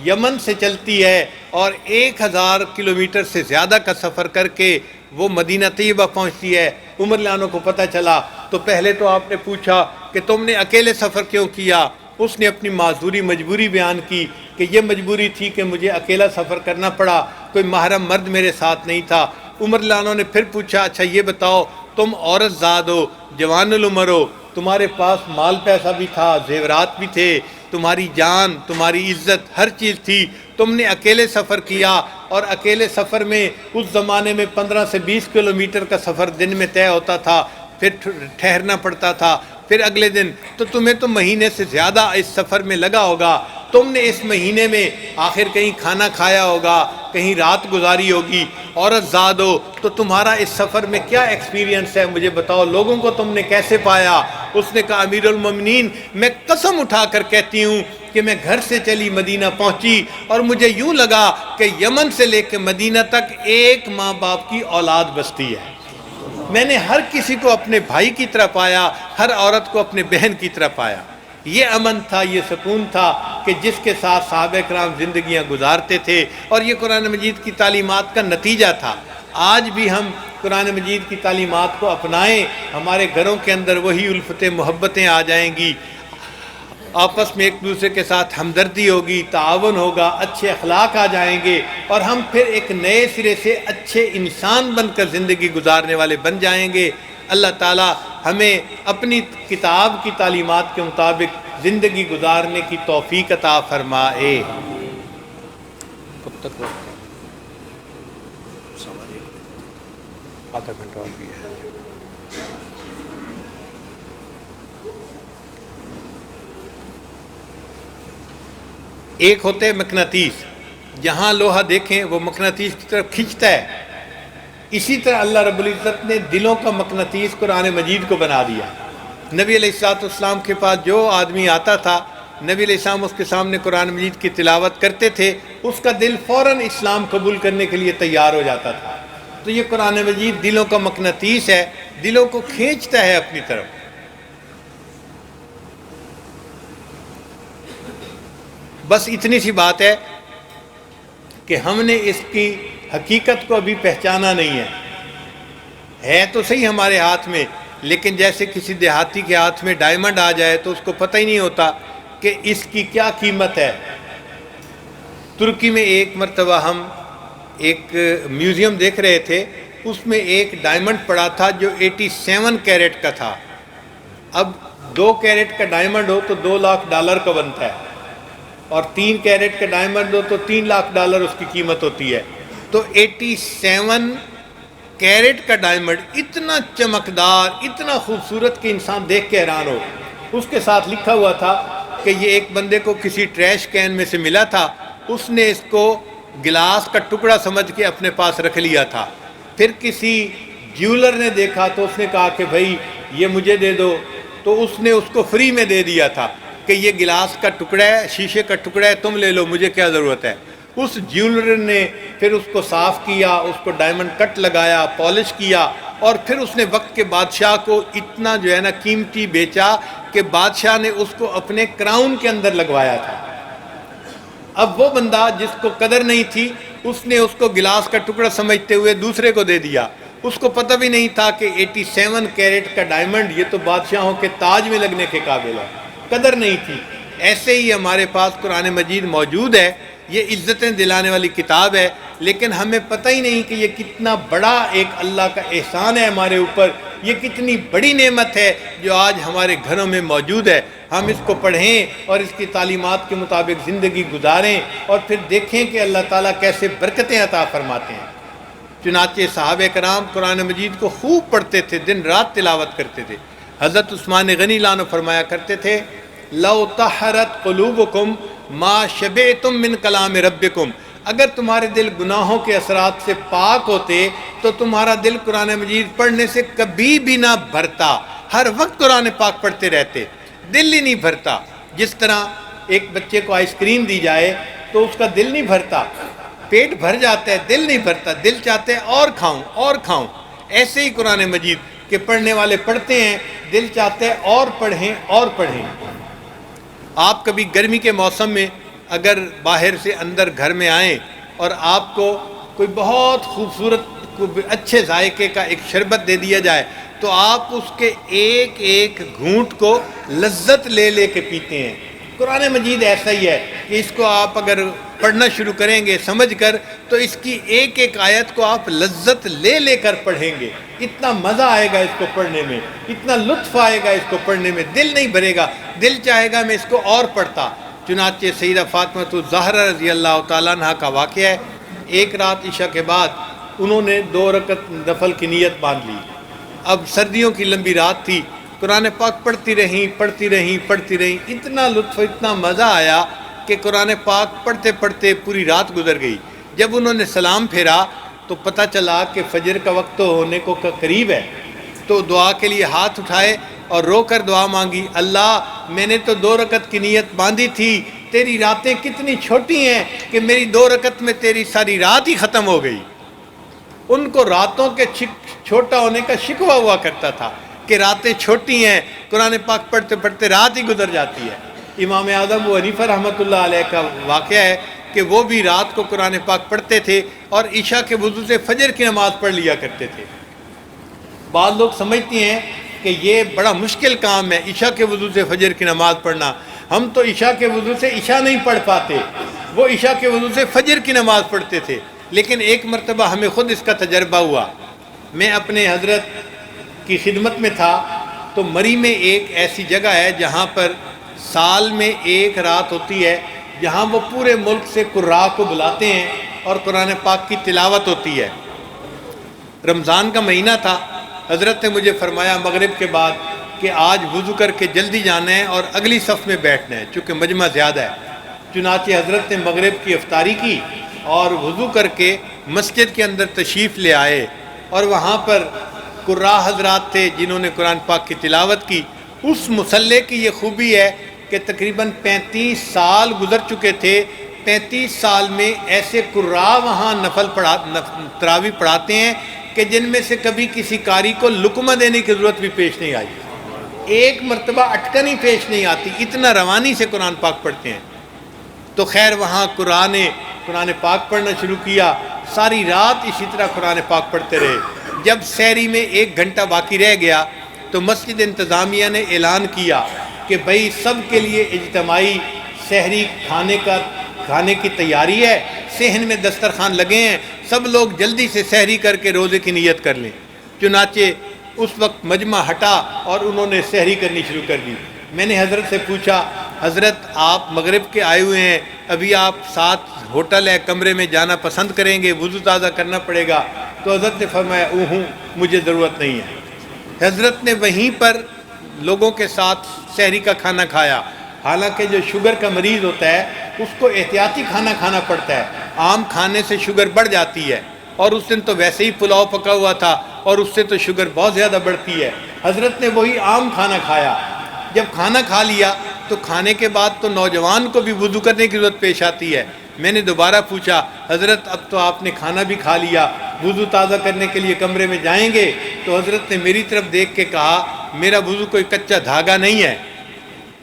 یمن سے چلتی ہے اور 1000 کلومیٹر سے زیادہ کا سفر کر کے وہ مدینہ طیبہ پہنچتی ہے۔ عمر رضی اللہ عنہ کو پتہ چلا تو پہلے تو آپ نے پوچھا کہ تم نے اکیلے سفر کیوں کیا؟ اس نے اپنی معذوری مجبوری بیان کی کہ یہ مجبوری تھی کہ مجھے اکیلا سفر کرنا پڑا، کوئی محرم مرد میرے ساتھ نہیں تھا۔ عمر رضی اللہ عنہ نے پھر پوچھا اچھا یہ بتاؤ تم عورت زاد ہو، جوان العمر ہو، تمہارے پاس مال پیسہ بھی تھا، زیورات بھی تھے، تمہاری جان، تمہاری عزت، ہر چیز تھی، تم نے اکیلے سفر کیا، اور اکیلے سفر میں اس زمانے میں 15 سے 20 کلومیٹر کا سفر دن میں طے ہوتا تھا، پھر ٹھہرنا پڑتا تھا، پھر اگلے دن، تو تمہیں تو مہینے سے زیادہ اس سفر میں لگا ہوگا، تم نے اس مہینے میں آخر کہیں کھانا کھایا ہوگا، کہیں رات گزاری ہوگی، عورت زاد ہو تو تمہارا اس سفر میں کیا ایکسپیرینس ہے مجھے بتاؤ، لوگوں کو تم نے کیسے پایا؟ اس نے کہا امیر المومنین میں قسم اٹھا کر کہتی ہوں کہ میں گھر سے چلی مدینہ پہنچی اور مجھے یوں لگا کہ یمن سے لے کے مدینہ تک ایک ماں باپ کی اولاد بستی ہے۔ میں نے ہر کسی کو اپنے بھائی کی طرح پایا، ہر عورت کو اپنے بہن کی طرح پایا۔ یہ امن تھا، یہ سکون تھا کہ جس کے ساتھ صحابہ کرام زندگیاں گزارتے تھے، اور یہ قرآن مجید کی تعلیمات کا نتیجہ تھا۔ آج بھی ہم قرآن مجید کی تعلیمات کو اپنائیں، ہمارے گھروں کے اندر وہی الفتیں محبتیں آ جائیں گی، آپس میں ایک دوسرے کے ساتھ ہمدردی ہوگی، تعاون ہوگا، اچھے اخلاق آ جائیں گے، اور ہم پھر ایک نئے سرے سے اچھے انسان بن کر زندگی گزارنے والے بن جائیں گے۔ اللہ تعالی ہمیں اپنی کتاب کی تعلیمات کے مطابق زندگی گزارنے کی توفیق عطا فرمائے۔ کب تک وقت ہے؟ آدھا گھنٹہ اور بھی ہے۔ ایک ہوتا ہے مقناطیس، جہاں لوہا دیکھیں وہ مقناطیس کی طرف کھینچتا ہے، اسی طرح اللہ رب العزت نے دلوں کا مقناطیس قرآن مجید کو بنا دیا۔ نبی علیہ السلام کے پاس جو آدمی آتا تھا، نبی علیہ السلام اس کے سامنے قرآن مجید کی تلاوت کرتے تھے، اس کا دل فوراً اسلام قبول کرنے کے لیے تیار ہو جاتا تھا۔ تو یہ قرآن مجید دلوں کا مقناطیس ہے، دلوں کو کھینچتا ہے اپنی طرف۔ بس اتنی سی بات ہے کہ ہم نے اس کی حقیقت کو ابھی پہچانا نہیں ہے تو صحیح ہمارے ہاتھ میں، لیکن جیسے کسی دیہاتی کے ہاتھ میں ڈائمنڈ آ جائے تو اس کو پتہ ہی نہیں ہوتا کہ اس کی کیا قیمت ہے۔ ترکی میں ایک مرتبہ ہم ایک میوزیم دیکھ رہے تھے، اس میں ایک ڈائمنڈ پڑا تھا جو 87 کیرٹ کا تھا۔ اب 2 کیرٹ کا ڈائمنڈ ہو تو $2 لاکھ کا بنتا ہے، اور 3 کیرٹ کا ڈائمنڈ ہو تو $3 لاکھ اس کی قیمت ہوتی ہے۔ تو 87 کیرٹ کا ڈائمنڈ اتنا چمکدار، اتنا خوبصورت کہ انسان دیکھ کے حیران ہو۔ اس کے ساتھ لکھا ہوا تھا کہ یہ ایک بندے کو کسی ٹریش کین میں سے ملا تھا، اس نے اس کو گلاس کا ٹکڑا سمجھ کے اپنے پاس رکھ لیا تھا۔ پھر کسی جیولر نے دیکھا تو اس نے کہا کہ بھائی یہ مجھے دے دو، تو اس نے اس کو فری میں دے دیا تھا کہ یہ گلاس کا ٹکڑا ہے، شیشے کا ٹکڑا ہے، تم لے لو، مجھے کیا ضرورت ہے۔ اس جیولر نے پھر اس کو صاف کیا، اس کو ڈائمنڈ کٹ لگایا، پالش کیا، اور پھر اس نے وقت کے بادشاہ کو اتنا جو ہے نا قیمتی بیچا کہ بادشاہ نے اس کو اپنے کراؤن کے اندر لگوایا تھا۔ اب وہ بندہ جس کو قدر نہیں تھی، اس نے اس کو گلاس کا ٹکڑا سمجھتے ہوئے دوسرے کو دے دیا۔ اس کو پتہ بھی نہیں تھا کہ 87 کیرٹ کا ڈائمنڈ یہ تو بادشاہوں کے تاج میں لگنے کے قابل ہے، قدر نہیں تھی۔ ایسے ہی ہمارے پاس قرآن مجید موجود ہے، یہ عزتیں دلانے والی کتاب ہے، لیکن ہمیں پتہ ہی نہیں کہ یہ کتنا بڑا ایک اللہ کا احسان ہے ہمارے اوپر، یہ کتنی بڑی نعمت ہے جو آج ہمارے گھروں میں موجود ہے۔ ہم اس کو پڑھیں اور اس کی تعلیمات کے مطابق زندگی گزاریں، اور پھر دیکھیں کہ اللہ تعالیٰ کیسے برکتیں عطا فرماتے ہیں۔ چنانچہ صحابہ کرام قرآن مجید کو خوب پڑھتے تھے، دن رات تلاوت کرتے تھے۔ حضرت عثمان غنی عنہ فرمایا کرتے تھے، لو طہرت قلوبکم ما شبعتم من کلام ربکم، اگر تمہارے دل گناہوں کے اثرات سے پاک ہوتے تو تمہارا دل قرآن مجید پڑھنے سے کبھی بھی نہ بھرتا، ہر وقت قرآن پاک پڑھتے رہتے، دل ہی نہیں بھرتا۔ جس طرح ایک بچے کو آئس کریم دی جائے تو اس کا دل نہیں بھرتا، پیٹ بھر جاتا ہے، دل نہیں بھرتا، دل چاہتے ہے اور کھاؤں اور کھاؤں۔ ایسے ہی قرآن مجید کہ پڑھنے والے پڑھتے ہیں، دل چاہتے ہیں اور پڑھیں اور پڑھیں۔ آپ کبھی گرمی کے موسم میں اگر باہر سے اندر گھر میں آئیں اور آپ کو کوئی بہت خوبصورت اچھے ذائقے کا ایک شربت دے دیا جائے تو آپ اس کے ایک ایک گھونٹ کو لذت لے لے کے پیتے ہیں۔ قرآن مجید ایسا ہی ہے کہ اس کو آپ اگر پڑھنا شروع کریں گے سمجھ کر تو اس کی ایک ایک آیت کو آپ لذت لے لے کر پڑھیں گے، اتنا مزہ آئے گا اس کو پڑھنے میں، اتنا لطف آئے گا اس کو پڑھنے میں، دل نہیں بھرے گا، دل چاہے گا میں اس کو اور پڑھتا۔ چنانچہ سیدہ فاطمہ الزہرا رضی اللہ تعالیٰ عنہ کا واقعہ ہے، ایک رات عشاء کے بعد انہوں نے 2 رکعت نفل کی نیت باندھ لی۔ اب سردیوں کی لمبی رات تھی، قرآن پاک پڑھتی رہیں، اتنا لطف اتنا مزہ آیا کہ قرآن پاک پڑھتے پڑھتے پوری رات گزر گئی۔ جب انہوں نے سلام پھیرا تو پتہ چلا کہ فجر کا وقت ہونے کو قریب ہے، تو دعا کے لیے ہاتھ اٹھائے اور رو کر دعا مانگی، اللہ میں نے تو 2 رکعت کی نیت باندھی تھی، تیری راتیں کتنی چھوٹی ہیں کہ میری 2 رکعت میں تیری ساری رات ہی ختم ہو گئی۔ ان کو راتوں کے چھوٹا ہونے کا شکوہ ہوا کرتا تھا کہ راتیں چھوٹی ہیں، قرآن پاک پڑھتے پڑھتے رات ہی گزر جاتی ہے۔ امام اعظم ابو حنیفہ رحمۃ اللہ علیہ کا واقعہ ہے کہ وہ بھی رات کو قرآن پاک پڑھتے تھے اور عشاء کے وضو سے فجر کی نماز پڑھ لیا کرتے تھے۔ بعض لوگ سمجھتے ہیں کہ یہ بڑا مشکل کام ہے عشاء کے وضو سے فجر کی نماز پڑھنا، ہم تو عشاء کے وضو سے عشاء نہیں پڑھ پاتے، وہ عشاء کے وضو سے فجر کی نماز پڑھتے تھے۔ لیکن ایک مرتبہ ہمیں خود اس کا تجربہ ہوا، میں اپنے حضرت کی خدمت میں تھا، تو مری میں ایک ایسی جگہ ہے جہاں پر سال میں ایک رات ہوتی ہے جہاں وہ پورے ملک سے قراء کو بلاتے ہیں اور قرآن پاک کی تلاوت ہوتی ہے۔ رمضان کا مہینہ تھا، حضرت نے مجھے فرمایا مغرب کے بعد کہ آج وضو کر کے جلدی جانا ہے اور اگلی صف میں بیٹھنا ہے چونکہ مجمع زیادہ ہے۔ چنانچہ حضرت نے مغرب کی افطاری کی اور وضو کر کے مسجد کے اندر تشریف لے آئے، اور وہاں پر قراء حضرات تھے جنہوں نے قرآن پاک کی تلاوت کی۔ اس مصلی کی یہ خوبی ہے کہ تقریباً 35 سال گزر چکے تھے، 35 سال میں ایسے قراء وہاں تراویح پڑھاتے ہیں کہ جن میں سے کبھی کسی قاری کو لقمہ دینے کی ضرورت بھی پیش نہیں آئی، ایک مرتبہ اٹکن ہی پیش نہیں آتی، اتنا روانی سے قرآن پاک پڑھتے ہیں۔ تو خیر وہاں قرآن پاک پڑھنا شروع کیا، ساری رات اسی طرح قرآن پاک پڑھتے رہے۔ جب سحری میں 1 گھنٹہ باقی رہ گیا تو مسجد انتظامیہ نے اعلان کیا کہ بھئی سب کے لیے اجتماعی سحری کھانے کی تیاری ہے، صحن میں دسترخوان لگے ہیں، سب لوگ جلدی سے سحری کر کے روزے کی نیت کر لیں۔ چنانچہ اس وقت مجمع ہٹا اور انہوں نے سحری کرنی شروع کر دی۔ میں نے حضرت سے پوچھا، حضرت آپ مغرب کے آئے ہوئے ہیں، ابھی آپ ساتھ ہوٹل ہے کمرے میں جانا پسند کریں گے؟ وضو تازہ کرنا پڑے گا۔ تو حضرت نے فرمایا مجھے ضرورت نہیں ہے۔ حضرت نے وہیں پر لوگوں کے ساتھ سحری کا کھانا کھایا، حالانکہ جو شوگر کا مریض ہوتا ہے اس کو احتیاطی کھانا کھانا پڑتا ہے، عام کھانے سے شوگر بڑھ جاتی ہے، اور اس دن تو ویسے ہی پلاؤ پکا ہوا تھا اور اس سے تو شوگر بہت زیادہ بڑھتی ہے۔ حضرت نے وہی عام کھانا کھایا۔ جب کھانا کھا لیا تو کھانے کے بعد تو نوجوان کو بھی وضو کرنے کی ضرورت پیش آتی ہے۔ میں نے دوبارہ پوچھا، حضرت اب تو آپ نے کھانا بھی کھا لیا، وضو تازہ کرنے کے لیے کمرے میں جائیں گے؟ تو حضرت نے میری طرف دیکھ کے کہا، میرا وضو کوئی کچا دھاگا نہیں ہے،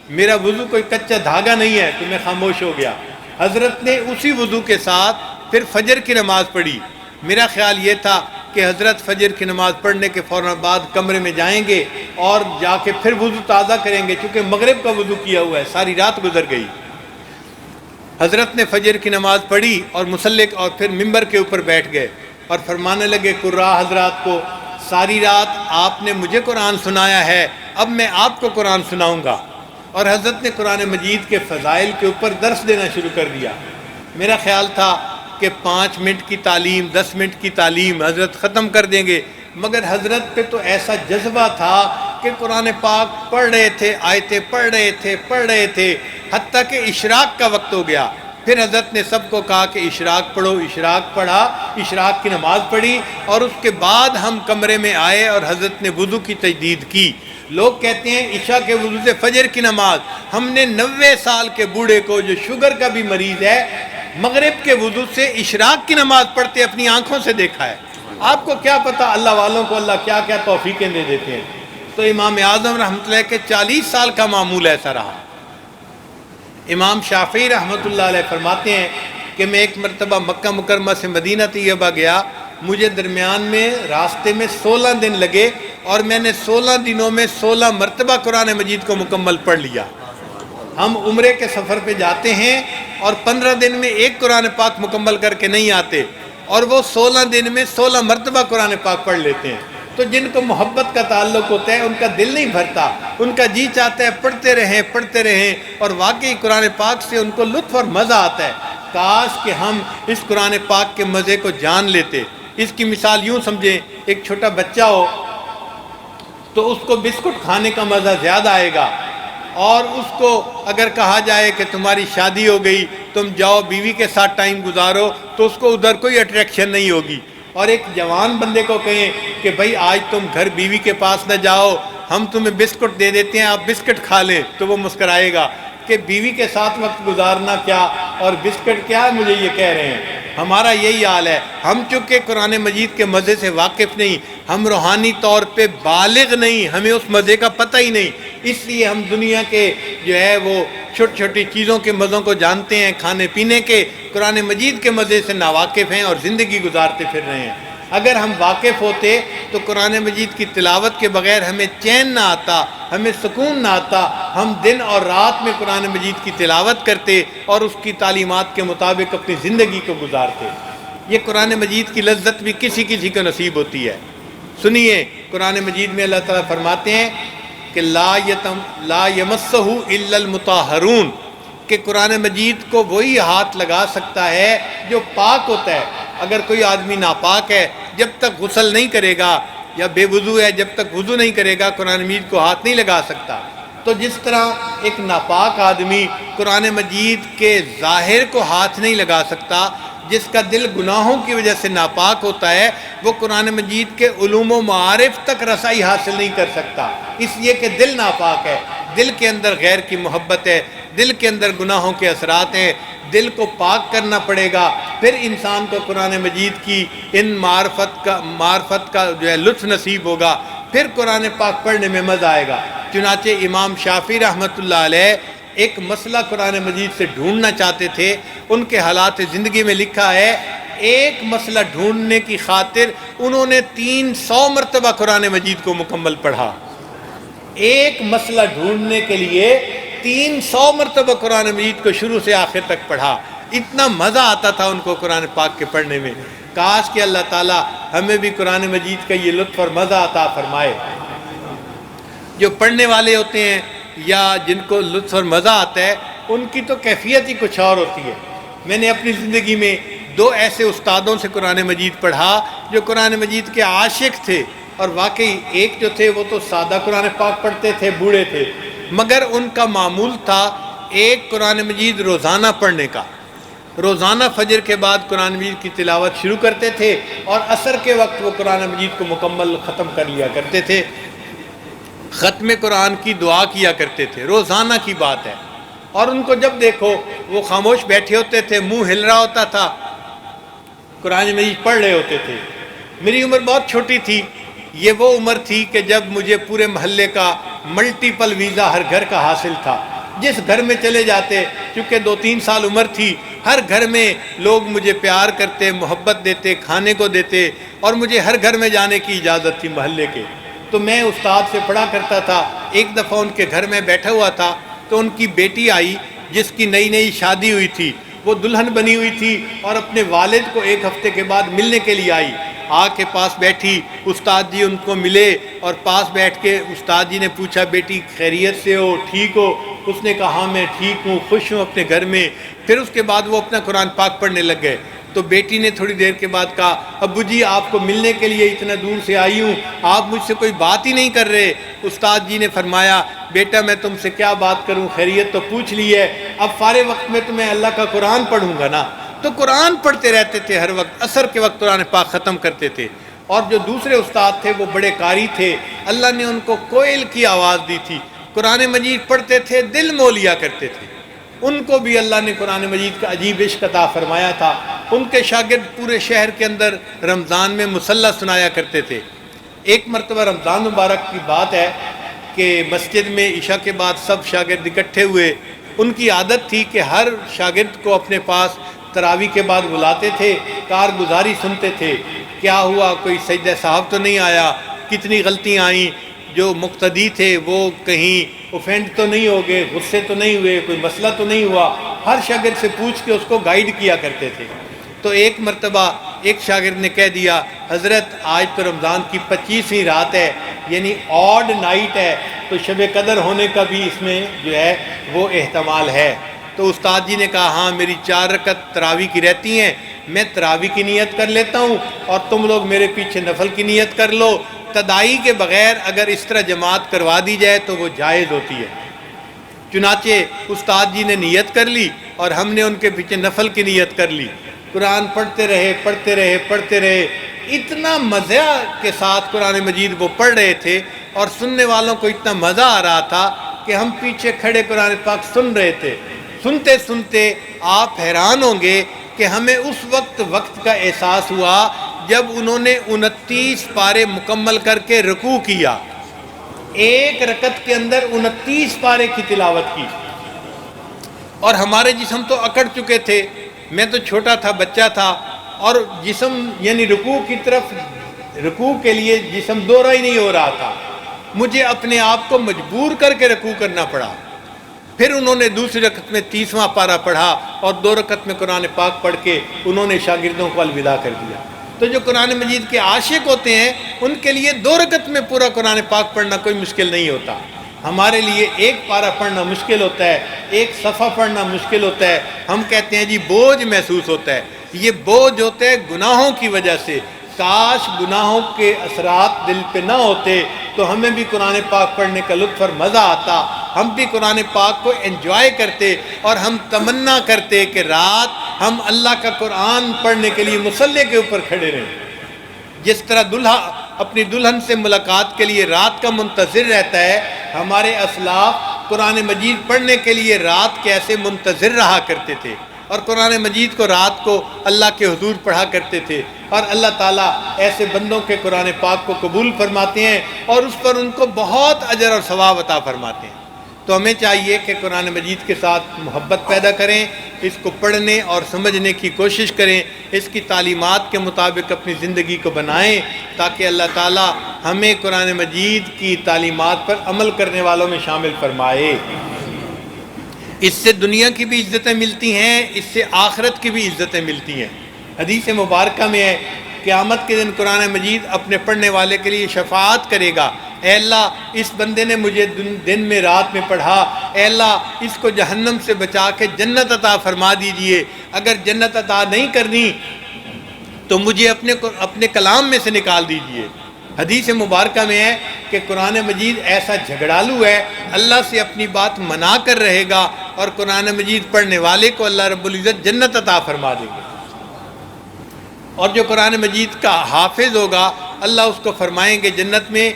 میرا وضو کوئی کچا دھاگا نہیں ہے۔ تو میں خاموش ہو گیا۔ حضرت نے اسی وضو کے ساتھ پھر فجر کی نماز پڑھی۔ میرا خیال یہ تھا کہ حضرت فجر کی نماز پڑھنے کے فوراً بعد کمرے میں جائیں گے اور جا کے پھر وضو تازہ کریں گے، چونکہ مغرب کا وضو کیا ہوا ہے، ساری رات گزر گئی۔ حضرت نے فجر کی نماز پڑھی اور مصلی اور پھر ممبر کے اوپر بیٹھ گئے اور فرمانے لگے قراء حضرات کو، ساری رات آپ نے مجھے قرآن سنایا ہے، اب میں آپ کو قرآن سناؤں گا۔ اور حضرت نے قرآن مجید کے فضائل کے اوپر درس دینا شروع کر دیا۔ میرا خیال تھا کہ 5 منٹ کی تعلیم، 10 منٹ کی تعلیم حضرت ختم کر دیں گے، مگر حضرت پہ تو ایسا جذبہ تھا کہ قرآن پاک پڑھ رہے تھے، آیتیں پڑھ رہے تھے، حتیٰ کہ اشراق کا وقت ہو گیا۔ پھر حضرت نے سب کو کہا کہ اشراق پڑھو، اشراق پڑھا، اشراق کی نماز پڑھی، اور اس کے بعد ہم کمرے میں آئے اور حضرت نے وضو کی تجدید کی۔ لوگ کہتے ہیں عشاء کے وضو سے فجر کی نماز، ہم نے 90 سال کے بوڑھے کو جو شوگر کا بھی مریض ہے مغرب کے وضو سے اشراق کی نماز پڑھتے اپنی آنکھوں سے دیکھا ہے۔ آپ کو کیا پتہ اللہ والوں کو اللہ کیا کیا توفیقیں دے دیتے ہیں۔ تو امام اعظم رحمۃ اللہ کے 40 سال کا معمول ایسا رہا۔ امام شافعی رحمۃ اللہ علیہ فرماتے ہیں کہ میں ایک مرتبہ مکہ مکرمہ سے مدینہ طیبہ گیا، مجھے درمیان میں راستے میں 16 دن لگے اور میں نے 16 دنوں میں 16 مرتبہ قرآن مجید کو مکمل پڑھ لیا۔ ہم عمرے کے سفر پہ جاتے ہیں اور 15 دن میں ایک قرآن پاک مکمل کر کے نہیں آتے، اور وہ 16 دن میں 16 مرتبہ قرآن پاک پڑھ لیتے ہیں۔ تو جن کو محبت کا تعلق ہوتا ہے ان کا دل نہیں بھرتا، ان کا جی چاہتا ہے پڑھتے رہیں، اور واقعی قرآن پاک سے ان کو لطف اور مزہ آتا ہے۔ کاش کہ ہم اس قرآن پاک کے مزے کو جان لیتے۔ اس کی مثال یوں سمجھیں، ایک چھوٹا بچہ ہو تو اس کو بسکٹ کھانے کا مزہ زیادہ آئے گا، اور اس کو اگر کہا جائے کہ تمہاری شادی ہو گئی، تم جاؤ بیوی کے ساتھ ٹائم گزارو، تو اس کو ادھر کوئی اٹریکشن نہیں ہوگی۔ اور ایک جوان بندے کو کہیں کہ بھائی آج تم گھر بیوی کے پاس نہ جاؤ، ہم تمہیں بسکٹ دے دیتے ہیں، آپ بسکٹ کھا لیں، تو وہ مسکرائے گا کہ بیوی کے ساتھ وقت گزارنا کیا اور بسکٹ کیا، مجھے یہ کہہ رہے ہیں۔ ہمارا یہی حال ہے. ہم چونکہ قرآن مجید کے مزے سے واقف نہیں، ہم روحانی طور پہ بالغ نہیں، ہمیں اس مزے کا پتہ ہی نہیں، اس لیے ہم دنیا کے جو ہے وہ چھوٹی چھوٹی چیزوں کے مزوں کو جانتے ہیں، کھانے پینے کے، قرآن مجید کے مزے سے ناواقف ہیں اور زندگی گزارتے پھر رہے ہیں. اگر ہم واقف ہوتے تو قرآن مجید کی تلاوت کے بغیر ہمیں چین نہ آتا، ہمیں سکون نہ آتا. ہم دن اور رات میں قرآن مجید کی تلاوت کرتے اور اس کی تعلیمات کے مطابق اپنی زندگی کو گزارتے. یہ قرآن مجید کی لذت بھی کسی کسی کو نصیب ہوتی ہے. سنیے، قرآن مجید میں اللہ تعالیٰ فرماتے ہیں کہ لا یمسہ الا المطہرون، کہ قرآن مجید کو وہی ہاتھ لگا سکتا ہے جو پاک ہوتا ہے. اگر کوئی آدمی ناپاک ہے، جب تک غسل نہیں کرے گا، یا بے وضو ہے، جب تک وضو نہیں کرے گا، قرآن مجید کو ہاتھ نہیں لگا سکتا. تو جس طرح ایک ناپاک آدمی قرآن مجید کے ظاہر کو ہاتھ نہیں لگا سکتا، جس کا دل گناہوں کی وجہ سے ناپاک ہوتا ہے، وہ قرآن مجید کے علوم و معارف تک رسائی حاصل نہیں کر سکتا، اس لیے کہ دل ناپاک ہے، دل کے اندر غیر کی محبت ہے، دل کے اندر گناہوں کے اثرات ہیں. دل کو پاک کرنا پڑے گا، پھر انسان کو قرآن مجید کی ان معرفت کا جو ہے لطف نصیب ہوگا، پھر قرآن پاک پڑھنے میں مزہ آئے گا. چنانچہ امام شافعی رحمۃ اللہ علیہ ایک مسئلہ قرآن مجید سے ڈھونڈنا چاہتے تھے. ان کے حالات زندگی میں لکھا ہے، ایک مسئلہ ڈھونڈنے کی خاطر انہوں نے 300 مرتبہ قرآن مجید کو مکمل پڑھا. ایک مسئلہ ڈھونڈنے کے لیے 300 مرتبہ قرآن مجید کو شروع سے آخر تک پڑھا. اتنا مزہ آتا تھا ان کو قرآن پاک کے پڑھنے میں. کاش کہ اللہ تعالیٰ ہمیں بھی قرآن مجید کا یہ لطف اور مزہ عطا فرمائے. جو پڑھنے والے ہوتے ہیں یا جن کو لطف اور مزہ آتا ہے، ان کی تو کیفیت ہی کچھ اور ہوتی ہے. میں نے اپنی زندگی میں 2 ایسے استادوں سے قرآن مجید پڑھا جو قرآن مجید کے عاشق تھے، اور واقعی ایک جو تھے وہ تو سادہ قرآن پاک پڑھتے تھے، بوڑھے تھے، مگر ان کا معمول تھا ایک قرآن مجید روزانہ پڑھنے کا. روزانہ فجر کے بعد قرآن مجید کی تلاوت شروع کرتے تھے اور عصر کے وقت وہ قرآن مجید کو مکمل ختم کر لیا کرتے تھے. ختم قرآن کی دعا کیا کرتے تھے، روزانہ کی بات ہے. اور ان کو جب دیکھو وہ خاموش بیٹھے ہوتے تھے، منہ ہل رہا ہوتا تھا، قرآن مجید پڑھ رہے ہوتے تھے. میری عمر بہت چھوٹی تھی، یہ وہ عمر تھی کہ جب مجھے پورے محلے کا ملٹیپل ویزا ہر گھر کا حاصل تھا. جس گھر میں چلے جاتے، چونکہ 2-3 سال عمر تھی، ہر گھر میں لوگ مجھے پیار کرتے، محبت دیتے، کھانے کو دیتے، اور مجھے ہر گھر میں جانے کی اجازت تھی محلے کے. تو میں استاد سے پڑھا کرتا تھا. ایک دفعہ ان کے گھر میں بیٹھا ہوا تھا تو ان کی بیٹی آئی جس کی نئی نئی شادی ہوئی تھی، وہ دلہن بنی ہوئی تھی اور اپنے والد کو 1 ہفتے کے بعد ملنے کے لیے آئی. آ کے پاس بیٹھی، استاد جی ان کو ملے اور پاس بیٹھ کے استاد جی نے پوچھا، بیٹی خیریت سے ہو، ٹھیک ہو؟ اس نے کہا ہاں میں ٹھیک ہوں، خوش ہوں اپنے گھر میں. پھر اس کے بعد وہ اپنا قرآن پاک پڑھنے لگ گئے. تو بیٹی نے تھوڑی دیر کے بعد کہا، ابو جی آپ کو ملنے کے لیے اتنا دور سے آئی ہوں، آپ مجھ سے کوئی بات ہی نہیں کر رہے. استاد جی نے فرمایا، بیٹا میں تم سے کیا بات کروں، خیریت تو پوچھ لی ہے، اب فارغ وقت میں تمہیں اللہ کا قرآن پڑھوں گا نا. تو قرآن پڑھتے رہتے تھے ہر وقت، عصر کے وقت قرآن پاک ختم کرتے تھے. اور جو دوسرے استاد تھے وہ بڑے قاری تھے، اللہ نے ان کو کوئل کی آواز دی تھی، قرآن مجید پڑھتے تھے، دل مو لیا کرتے تھے. ان کو بھی اللہ نے قرآن مجید کا عجیب عشق عطا فرمایا تھا. ان کے شاگرد پورے شہر کے اندر رمضان میں مصلی سنایا کرتے تھے. ایک مرتبہ رمضان مبارک کی بات ہے کہ مسجد میں عشاء کے بعد سب شاگرد اکٹھے ہوئے. ان کی عادت تھی کہ ہر شاگرد کو اپنے پاس تراویح کے بعد بلاتے تھے، کارگزاری سنتے تھے، کیا ہوا، کوئی سجدہ صاحب تو نہیں آیا، کتنی غلطیاں آئیں، جو مقتدی تھے وہ کہیں اوفینڈ تو نہیں ہو گئے، غصے تو نہیں ہوئے، کوئی مسئلہ تو نہیں ہوا. ہر شاگرد سے پوچھ کے اس کو گائیڈ کیا کرتے تھے. تو ایک مرتبہ ایک شاگرد نے کہہ دیا، حضرت آج تو رمضان کی 25ویں رات ہے، یعنی آڈ نائٹ ہے، تو شب قدر ہونے کا بھی اس میں جو ہے وہ احتمال ہے. تو استاد جی نے کہا، ہاں میری 4 رکعت تراویح کی رہتی ہیں، میں تراویح کی نیت کر لیتا ہوں اور تم لوگ میرے پیچھے نفل کی نیت کر لو. تدائی کے بغیر اگر اس طرح جماعت کروا دی جائے تو وہ جائز ہوتی ہے. چنانچہ استاد جی نے نیت کر لی اور ہم نے ان کے پیچھے نفل کی نیت کر لی. قرآن پڑھتے رہے. اتنا مزہ کے ساتھ قرآن مجید وہ پڑھ رہے تھے اور سننے والوں کو اتنا مزہ آ رہا تھا کہ ہم پیچھے کھڑے قرآن پاک سن رہے تھے. سنتے سنتے آپ حیران ہوں گے کہ ہمیں اس وقت کا احساس ہوا جب انہوں نے 29 پارے مکمل کر کے رکوع کیا، ایک رکعت کے اندر 29 پارے کی تلاوت کی، اور ہمارے جسم تو اکڑ چکے تھے، میں تو چھوٹا تھا، بچہ تھا، اور جسم یعنی رکوع کی طرف، رکوع کے لیے جسم دورہ ہی نہیں ہو رہا تھا، مجھے اپنے آپ کو مجبور کر کے رکوع کرنا پڑا۔ پھر انہوں نے دوسری رکعت میں 30واں پارہ پڑھا اور 2 رکعت میں قرآن پاک پڑھ کے انہوں نے شاگردوں کو الوداع کر دیا۔ تو جو قرآن مجید کے عاشق ہوتے ہیں ان کے لیے 2 رکعت میں پورا قرآن پاک پڑھنا کوئی مشکل نہیں ہوتا، ہمارے لیے ایک پارہ پڑھنا مشکل ہوتا ہے، ایک صفحہ پڑھنا مشکل ہوتا ہے، ہم کہتے ہیں جی بوجھ محسوس ہوتا ہے، یہ بوجھ ہوتا ہے گناہوں کی وجہ سے۔ کاش گناہوں کے اثرات دل پہ نہ ہوتے تو ہمیں بھی قرآن پاک پڑھنے کا لطف اور مزہ آتا، ہم بھی قرآن پاک کو انجوائے کرتے، اور ہم تمنا کرتے کہ رات ہم اللہ کا قرآن پڑھنے کے لیے مصلی کے اوپر کھڑے رہیں۔ جس طرح دلہا اپنی دلہن سے ملاقات کے لیے رات کا منتظر رہتا ہے، ہمارے اسلاف قرآن مجید پڑھنے کے لیے رات کے ایسے منتظر رہا کرتے تھے، اور قرآن مجید کو رات کو اللہ کے حضور پڑھا کرتے تھے، اور اللہ تعالیٰ ایسے بندوں کے قرآن پاک کو قبول فرماتے ہیں اور اس پر ان کو بہت اجر اور ثواب عطا فرماتے ہیں۔ تو ہمیں چاہیے کہ قرآن مجید کے ساتھ محبت پیدا کریں، اس کو پڑھنے اور سمجھنے کی کوشش کریں، اس کی تعلیمات کے مطابق اپنی زندگی کو بنائیں، تاکہ اللہ تعالیٰ ہمیں قرآن مجید کی تعلیمات پر عمل کرنے والوں میں شامل فرمائے۔ اس سے دنیا کی بھی عزتیں ملتی ہیں، اس سے آخرت کی بھی عزتیں ملتی ہیں۔ حدیث مبارکہ میں ہے قیامت کے دن قرآن مجید اپنے پڑھنے والے کے لیے شفاعت کرے گا، اے اللہ اس بندے نے مجھے دن میں رات میں پڑھا، اے اللہ اس کو جہنم سے بچا کے جنت عطا فرما دیجئے، اگر جنت عطا نہیں کرنی تو مجھے اپنے کلام میں سے نکال دیجئے۔ حدیث مبارکہ میں ہے کہ قرآن مجید ایسا جھگڑالو ہے، اللہ سے اپنی بات منا کر رہے گا، اور قرآن مجید پڑھنے والے کو اللہ رب العزت جنت عطا فرما دے گا۔ اور جو قرآن مجید کا حافظ ہوگا اللہ اس کو فرمائیں گے جنت میں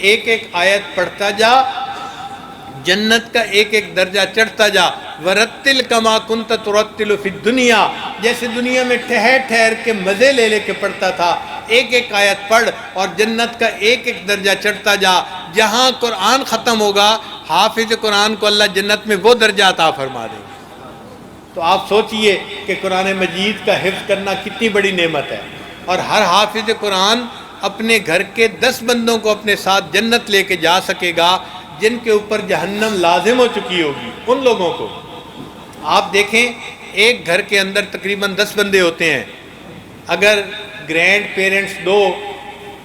ایک ایک آیت پڑھتا جا، جنت کا ایک ایک درجہ چڑھتا جا، ورتل کما کنت ترتل فی الدنیا، جیسے دنیا میں ٹھہر ٹھہر کے مزے لے لے کے پڑھتا تھا، ایک ایک آیت پڑھ اور جنت کا ایک ایک درجہ چڑھتا جا۔ جہاں قرآن ختم ہوگا حافظ قرآن کو اللہ جنت میں وہ درجہ عطا فرما دے گا۔ تو آپ سوچئے کہ قرآن مجید کا حفظ کرنا کتنی بڑی نعمت ہے، اور ہر حافظ قرآن اپنے گھر کے 10 بندوں کو اپنے ساتھ جنت لے کے جا سکے گا جن کے اوپر جہنم لازم ہو چکی ہوگی، ان لوگوں کو۔ آپ دیکھیں ایک گھر کے اندر تقریباً 10 بندے ہوتے ہیں، اگر گرینڈ پیرنٹس 2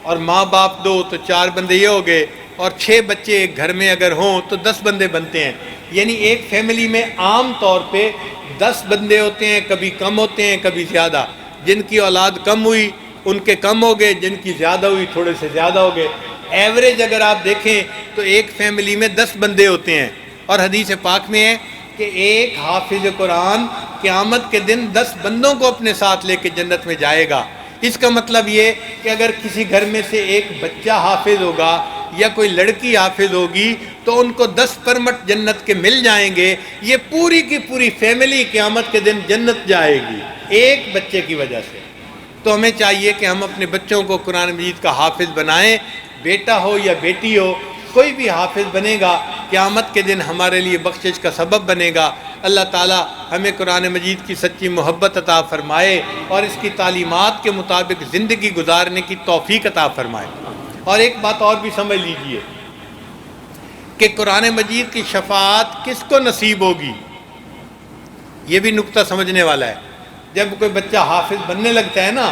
اور ماں باپ 2 تو 4 بندے یہ ہو گئے، اور 6 بچے ایک گھر میں اگر ہوں تو 10 بندے بنتے ہیں، یعنی ایک فیملی میں عام طور پہ 10 بندے ہوتے ہیں، کبھی کم ہوتے ہیں کبھی زیادہ، جن کی اولاد کم ہوئی ان کے کم ہو گئے، جن کی زیادہ ہوئی تھوڑے سے زیادہ ہو گئے۔ ایوریج اگر آپ دیکھیں تو ایک فیملی میں 10 بندے ہوتے ہیں، اور حدیث پاک میں ہے کہ ایک حافظ قرآن قیامت کے دن 10 بندوں کو اپنے ساتھ لے کے جنت میں جائے گا۔ اس کا مطلب یہ کہ اگر کسی گھر میں سے ایک بچہ حافظ ہوگا یا کوئی لڑکی حافظ ہوگی تو ان کو 10 پرمٹ جنت کے مل جائیں گے، یہ پوری کی پوری فیملی قیامت کے دن جنت جائے گی ایک بچے کی وجہ سے۔ تو ہمیں چاہیے کہ ہم اپنے بچوں کو قرآن مجید کا حافظ بنائیں، بیٹا ہو یا بیٹی ہو، کوئی بھی حافظ بنے گا قیامت کے دن ہمارے لیے بخشش کا سبب بنے گا۔ اللہ تعالیٰ ہمیں قرآن مجید کی سچی محبت عطا فرمائے اور اس کی تعلیمات کے مطابق زندگی گزارنے کی توفیق عطا فرمائے۔ اور ایک بات اور بھی سمجھ لیجئے کہ قرآن مجید کی شفاعت کس کو نصیب ہوگی، یہ بھی نقطہ سمجھنے والا ہے۔ جب کوئی بچہ حافظ بننے لگتا ہے نا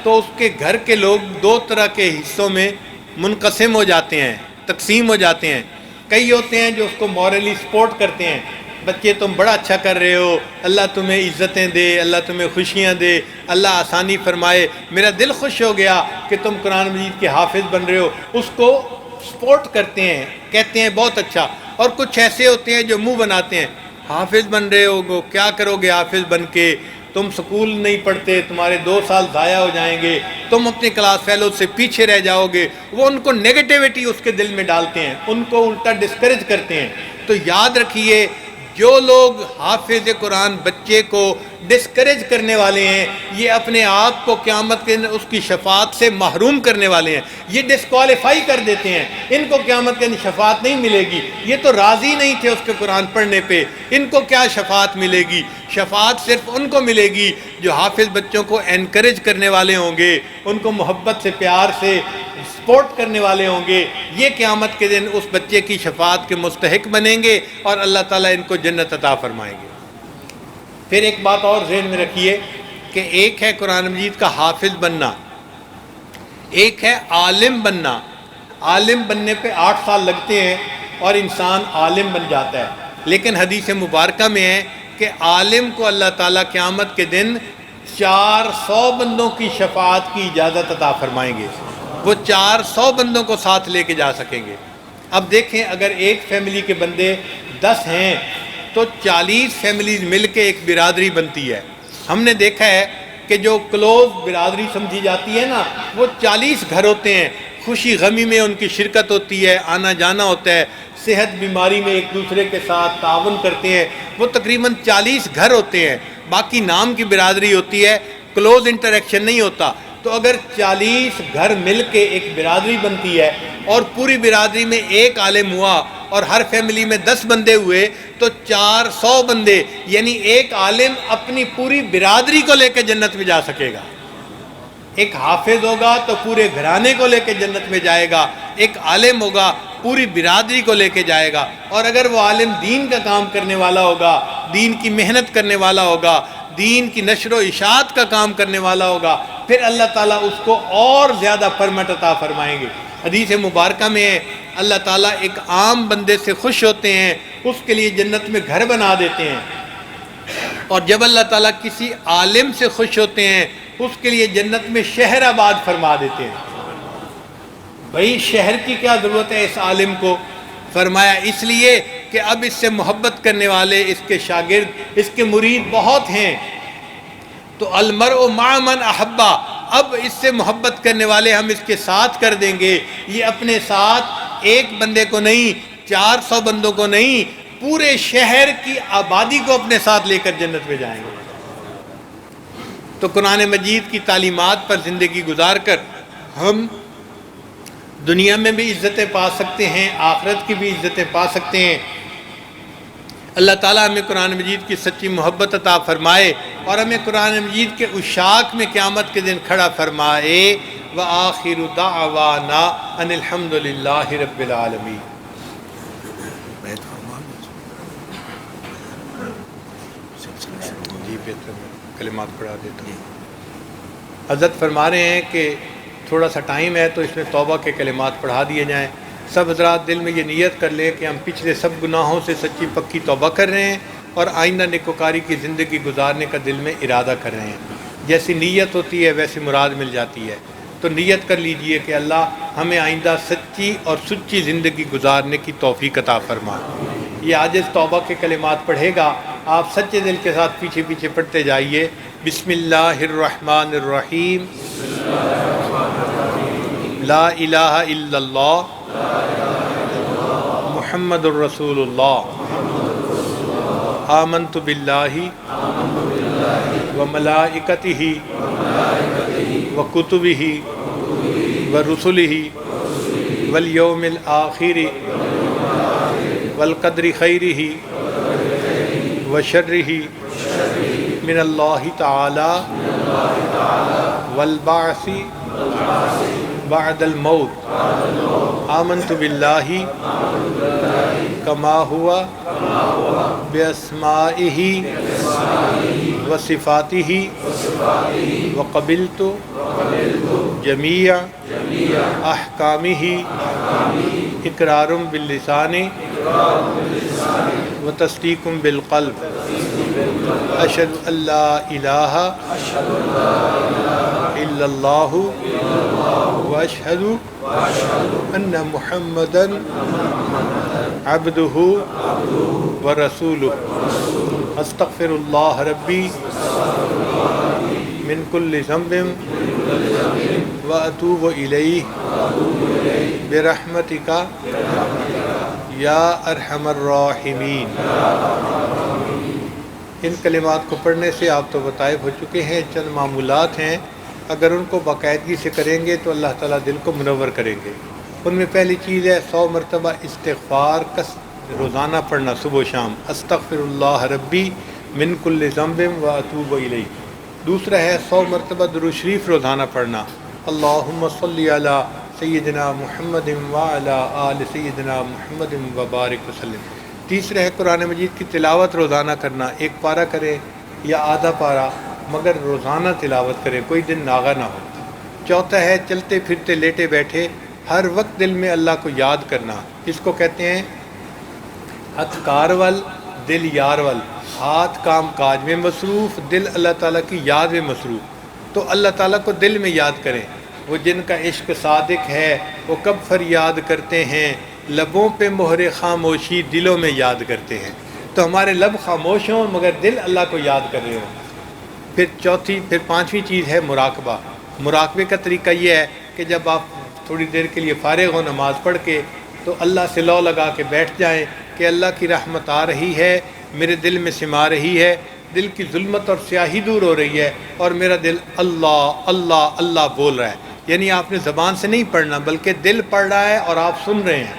تو اس کے گھر کے لوگ 2 طرح کے حصوں میں منقسم ہو جاتے ہیں، تقسیم ہو جاتے ہیں۔ کئی ہوتے ہیں جو اس کو مورلی سپورٹ کرتے ہیں، بچے تم بڑا اچھا کر رہے ہو، اللہ تمہیں عزتیں دے، اللہ تمہیں خوشیاں دے، اللہ آسانی فرمائے، میرا دل خوش ہو گیا کہ تم قرآن مجید کے حافظ بن رہے ہو، اس کو سپورٹ کرتے ہیں، کہتے ہیں بہت اچھا۔ اور کچھ ایسے ہوتے ہیں جو منہ بناتے ہیں، حافظ بن رہے ہو، کیا کرو گے حافظ بن کے، تم سکول نہیں پڑھتے، تمہارے 2 سال ضائع ہو جائیں گے، تم اپنے کلاس فیلو سے پیچھے رہ جاؤ گے۔ وہ ان کو نیگیٹیوٹی اس کے دل میں ڈالتے ہیں، ان کو الٹا ڈسکریج کرتے ہیں۔ تو یاد رکھیے جو لوگ حافظ قرآن بچے کو ڈسکریج کرنے والے ہیں، یہ اپنے آپ کو قیامت کے دن اس کی شفاعت سے محروم کرنے والے ہیں، یہ ڈسکوالیفائی کر دیتے ہیں، ان کو قیامت کے دن شفاعت نہیں ملے گی، یہ تو راضی نہیں تھے اس کے قرآن پڑھنے پہ، ان کو کیا شفاعت ملے گی؟ شفاعت صرف ان کو ملے گی جو حافظ بچوں کو انکریج کرنے والے ہوں گے، ان کو محبت سے، پیار سے سپورٹ کرنے والے ہوں گے، یہ قیامت کے دن اس بچے کی شفاعت کے مستحق بنیں گے اور اللہ تعالیٰ ان کو جنت عطا فرمائیں گے۔ پھر ایک بات اور ذہن میں رکھیے کہ ایک ہے قرآن مجید کا حافظ بننا، ایک ہے عالم بننا۔ عالم بننے پہ 8 سال لگتے ہیں اور انسان عالم بن جاتا ہے، لیکن حدیث مبارکہ میں ہے کہ عالم کو اللہ تعالیٰ قیامت کے دن 400 بندوں کی شفاعت کی اجازت عطا فرمائیں گے، وہ 400 بندوں کو ساتھ لے کے جا سکیں گے۔ اب دیکھیں اگر ایک فیملی کے بندے 10 ہیں تو 40 فیملیز مل کے ایک برادری بنتی ہے۔ ہم نے دیکھا ہے کہ جو کلوز برادری سمجھی جاتی ہے نا، وہ 40 گھر ہوتے ہیں، خوشی غمی میں ان کی شرکت ہوتی ہے، آنا جانا ہوتا ہے، صحت بیماری میں ایک دوسرے کے ساتھ تعاون کرتے ہیں، وہ تقریباً 40 گھر ہوتے ہیں، باقی نام کی برادری ہوتی ہے، کلوز انٹریکشن نہیں ہوتا۔ تو اگر 40 گھر مل کے ایک برادری بنتی ہے اور پوری برادری میں ایک عالم ہوا اور ہر فیملی میں 10 بندے ہوئے تو 400 بندے، یعنی ایک عالم اپنی پوری برادری کو لے کے جنت میں جا سکے گا۔ ایک حافظ ہوگا تو پورے گھرانے کو لے کے جنت میں جائے گا، ایک عالم ہوگا پوری برادری کو لے کے جائے گا، اور اگر وہ عالم دین کا کام کرنے والا ہوگا، دین کی محنت کرنے والا ہوگا، دین کی نشر و اشاعت کا کام کرنے والا ہوگا، پھر اللہ تعالیٰ اس کو اور زیادہ پرمٹ عطا فرمائیں گے۔ حدیث مبارکہ میں اللہ تعالیٰ ایک عام بندے سے خوش ہوتے ہیں، اس کے لیے جنت میں گھر بنا دیتے ہیں، اور جب اللہ تعالیٰ کسی عالم سے خوش ہوتے ہیں اس کے لیے جنت میں شہر آباد فرما دیتے ہیں۔ بھائی شہر کی کیا ضرورت ہے اس عالم کو؟ فرمایا اس لیے کہ اب اس سے محبت کرنے والے، اس کے شاگرد، اس کے مرید بہت ہیں، تو المرء مع من احبا، اب اس سے محبت کرنے والے ہم اس کے ساتھ کر دیں گے۔ یہ اپنے ساتھ ایک بندے کو نہیں، 400 بندوں کو نہیں، پورے شہر کی آبادی کو اپنے ساتھ لے کر جنت میں جائیں گے۔ تو قرآن مجید کی تعلیمات پر زندگی گزار کر ہم دنیا میں بھی عزتیں پا سکتے ہیں، آخرت کی بھی عزتیں پا سکتے ہیں۔ اللہ تعالیٰ ہمیں قرآن مجید کی سچی محبت عطا فرمائے اور ہمیں قرآن مجید کے اشاق میں قیامت کے دن کھڑا فرمائے۔ وآخر دعوانا ان الحمد للہ رب العالمین۔ جی بہتر کلمات پڑھا دیتا ہوں۔ حضرت فرما رہے ہیں کہ تھوڑا سا ٹائم ہے تو اس میں توبہ کے کلمات پڑھا دیے جائیں۔ سب حضرات دل میں یہ نیت کر لیں کہ ہم پچھلے سب گناہوں سے سچی پکی توبہ کر رہے ہیں اور آئندہ نیکوکاری کی زندگی گزارنے کا دل میں ارادہ کر رہے ہیں۔ جیسی نیت ہوتی ہے ویسی مراد مل جاتی ہے، تو نیت کر لیجئے کہ اللہ ہمیں آئندہ سچی اور سچی زندگی گزارنے کی توفیق عطا فرما۔ یہ عاجز توبہ کے کلمات پڑھے گا، آپ سچے دل کے ساتھ پیچھے پیچھے پڑھتے جائیے۔ بسم اللہ الرحمن الرحیم، لا الہ الا اللہ محمد الرسول اللہ، آمنت باللہ وملائکتہ وکتبہ ورسلہ والیوم الآخر والقدر خیرہ وشرہ من اللہ تعالی والبعث بعد الموت، آمنت باللہ کما ہوا باسمائہ وصفاتہ وقبلت جمیع احکامہ اقرار باللسان وتصدیق بالقلب، اشہد ان لا الہ الا اللہ واشہد ان محمدا عبدہ ورسولہ، استغفر اللہ ربی من کل ذنب واتوب الیہ برحمتک یا ارحم الراحمین۔ ان کلمات کو پڑھنے سے آپ تو طائف ہو چکے ہیں، چند معمولات ہیں، اگر ان کو باقاعدگی سے کریں گے تو اللہ تعالیٰ دل کو منور کریں گے۔ ان میں پہلی چیز ہے 100 مرتبہ استغفار روزانہ پڑھنا صبح و شام، استغفر اللہ ربی من کل ذنب و اتوب الیہ۔ دوسرا ہے 100 مرتبہ درود شریف روزانہ پڑھنا، اللہم صلی علی سیدنا محمد وعلی آل سیدنا محمد وبارک وسلم۔ تیسرا ہے قرآن مجید کی تلاوت روزانہ کرنا، ایک پارہ کریں یا آدھا پارہ، مگر روزانہ تلاوت کریں، کوئی دن ناغہ نہ ہو۔ چوتھا ہے چلتے پھرتے لیٹے بیٹھے ہر وقت دل میں اللہ کو یاد کرنا، اس کو کہتے ہیں ہتھ کار ول دل یار ول، ہاتھ کام کاج میں مصروف، دل اللہ تعالیٰ کی یاد میں مصروف۔ تو اللہ تعالیٰ کو دل میں یاد کریں، وہ جن کا عشق صادق ہے وہ کب فریاد کرتے ہیں، لبوں پہ مہر خاموشی دلوں میں یاد کرتے ہیں۔ تو ہمارے لب خاموش ہوں مگر دل اللہ کو یاد کر رہے ہوں۔ پھر پانچویں چیز ہے مراقبہ۔ مراقبے کا طریقہ یہ ہے کہ جب آپ تھوڑی دیر کے لیے فارغ ہو نماز پڑھ کے تو اللہ سے لو لگا کے بیٹھ جائیں کہ اللہ کی رحمت آ رہی ہے، میرے دل میں سما رہی ہے، دل کی ظلمت اور سیاہی دور ہو رہی ہے اور میرا دل اللہ اللہ اللہ بول رہا ہے۔ یعنی آپ نے زبان سے نہیں پڑھنا بلکہ دل پڑھ رہا ہے اور آپ سن رہے ہیں۔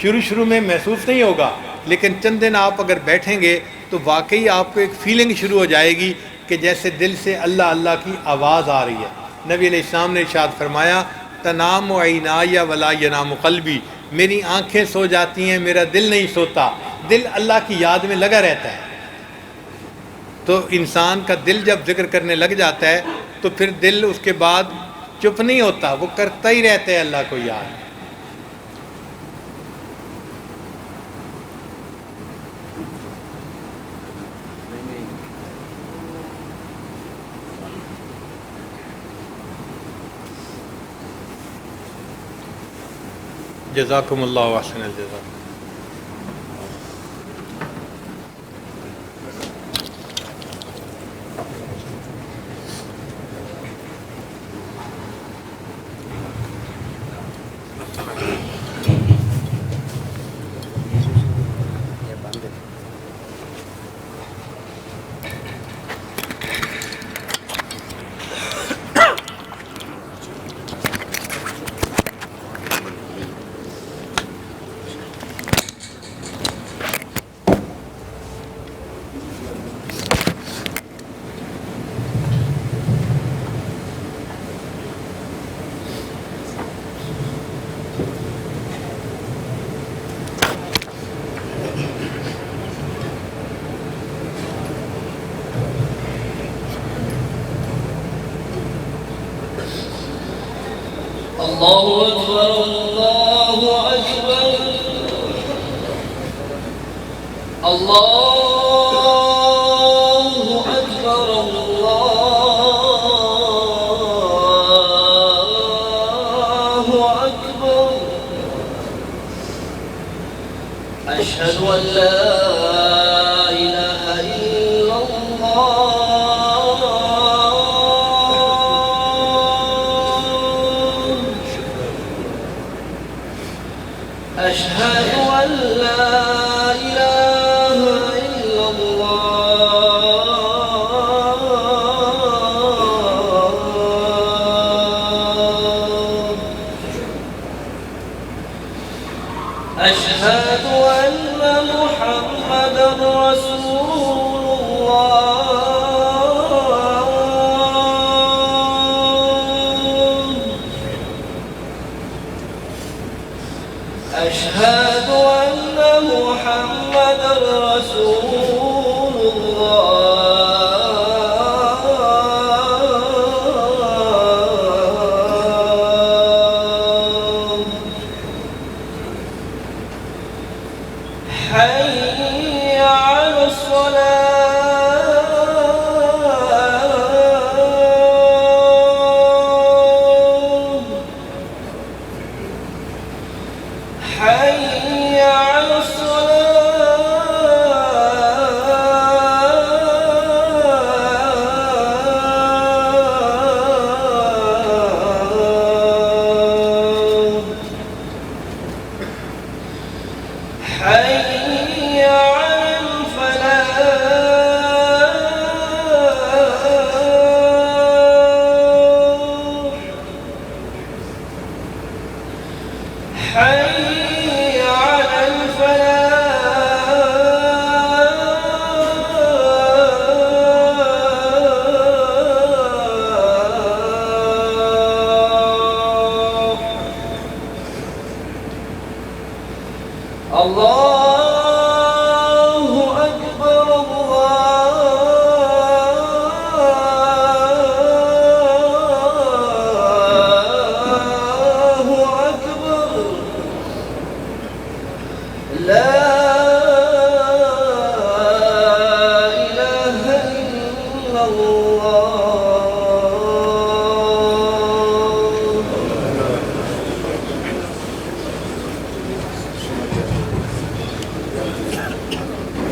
شروع میں محسوس نہیں ہوگا، لیکن چند دن آپ اگر بیٹھیں گے تو واقعی آپ کو ایک فیلنگ شروع ہو جائے گی کہ جیسے دل سے اللہ اللہ کی آواز آ رہی ہے۔ نبی علیہ السلام نے ارشاد فرمایا تنام عینایا ولا ینام قلبی، میری آنکھیں سو جاتی ہیں میرا دل نہیں سوتا، دل اللہ کی یاد میں لگا رہتا ہے۔ تو انسان کا دل جب ذکر کرنے لگ جاتا ہے تو پھر دل اس کے بعد چپ نہیں ہوتا، وہ کرتا ہی رہتا ہے اللہ کو یاد۔ جزاکم اللہ احسن الجزا۔ الله أكبر الله أكبر الله أكبر الله أكبر أشهد أن لا إله إلا الله أشهد أن لا إله إلا الله أشهد أن محمدا رسول الله أشهد أن محمدا رسول الله حي على الصلاة حي على الصلاة حي على الفلاح. الله أكبر الله أكبر لا إله إلا الله.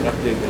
رکھ دے گا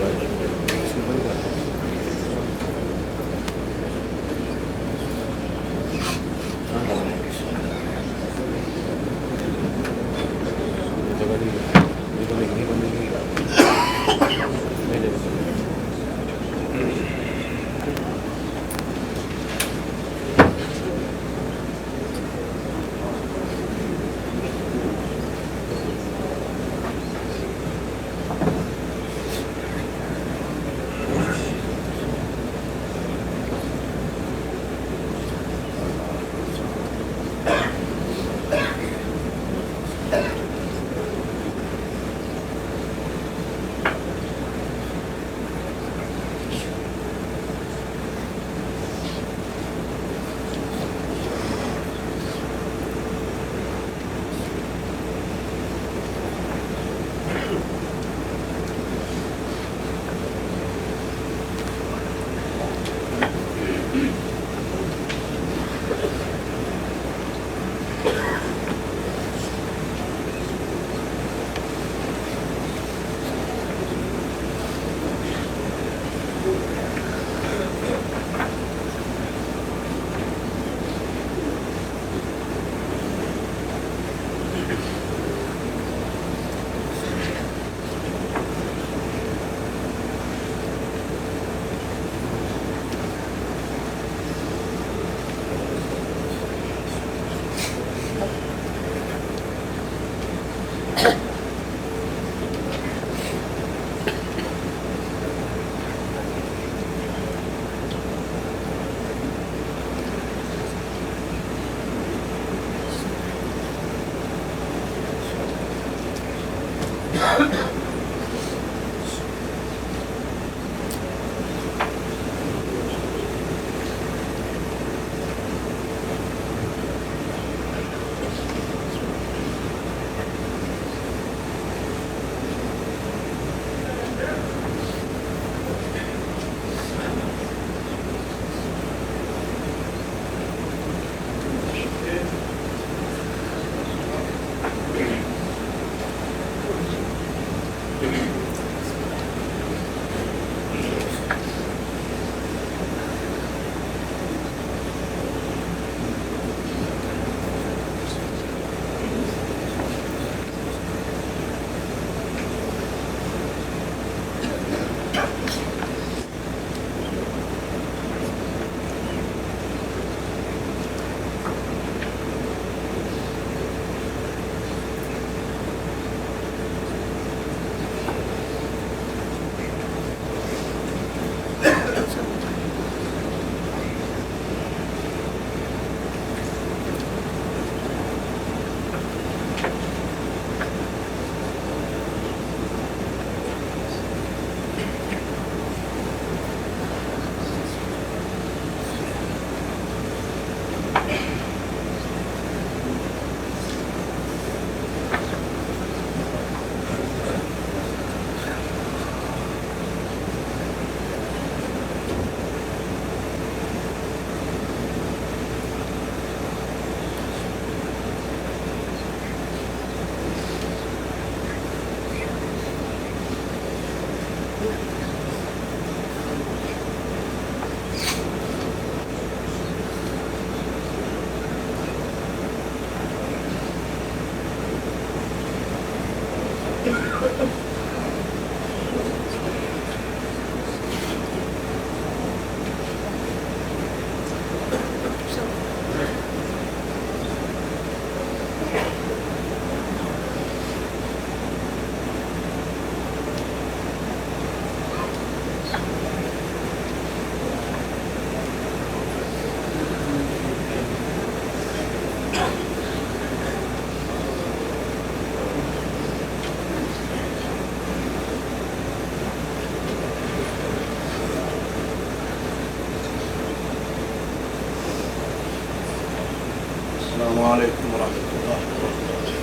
السلام علیکم ورحمۃ اللہ وبرکاتہ.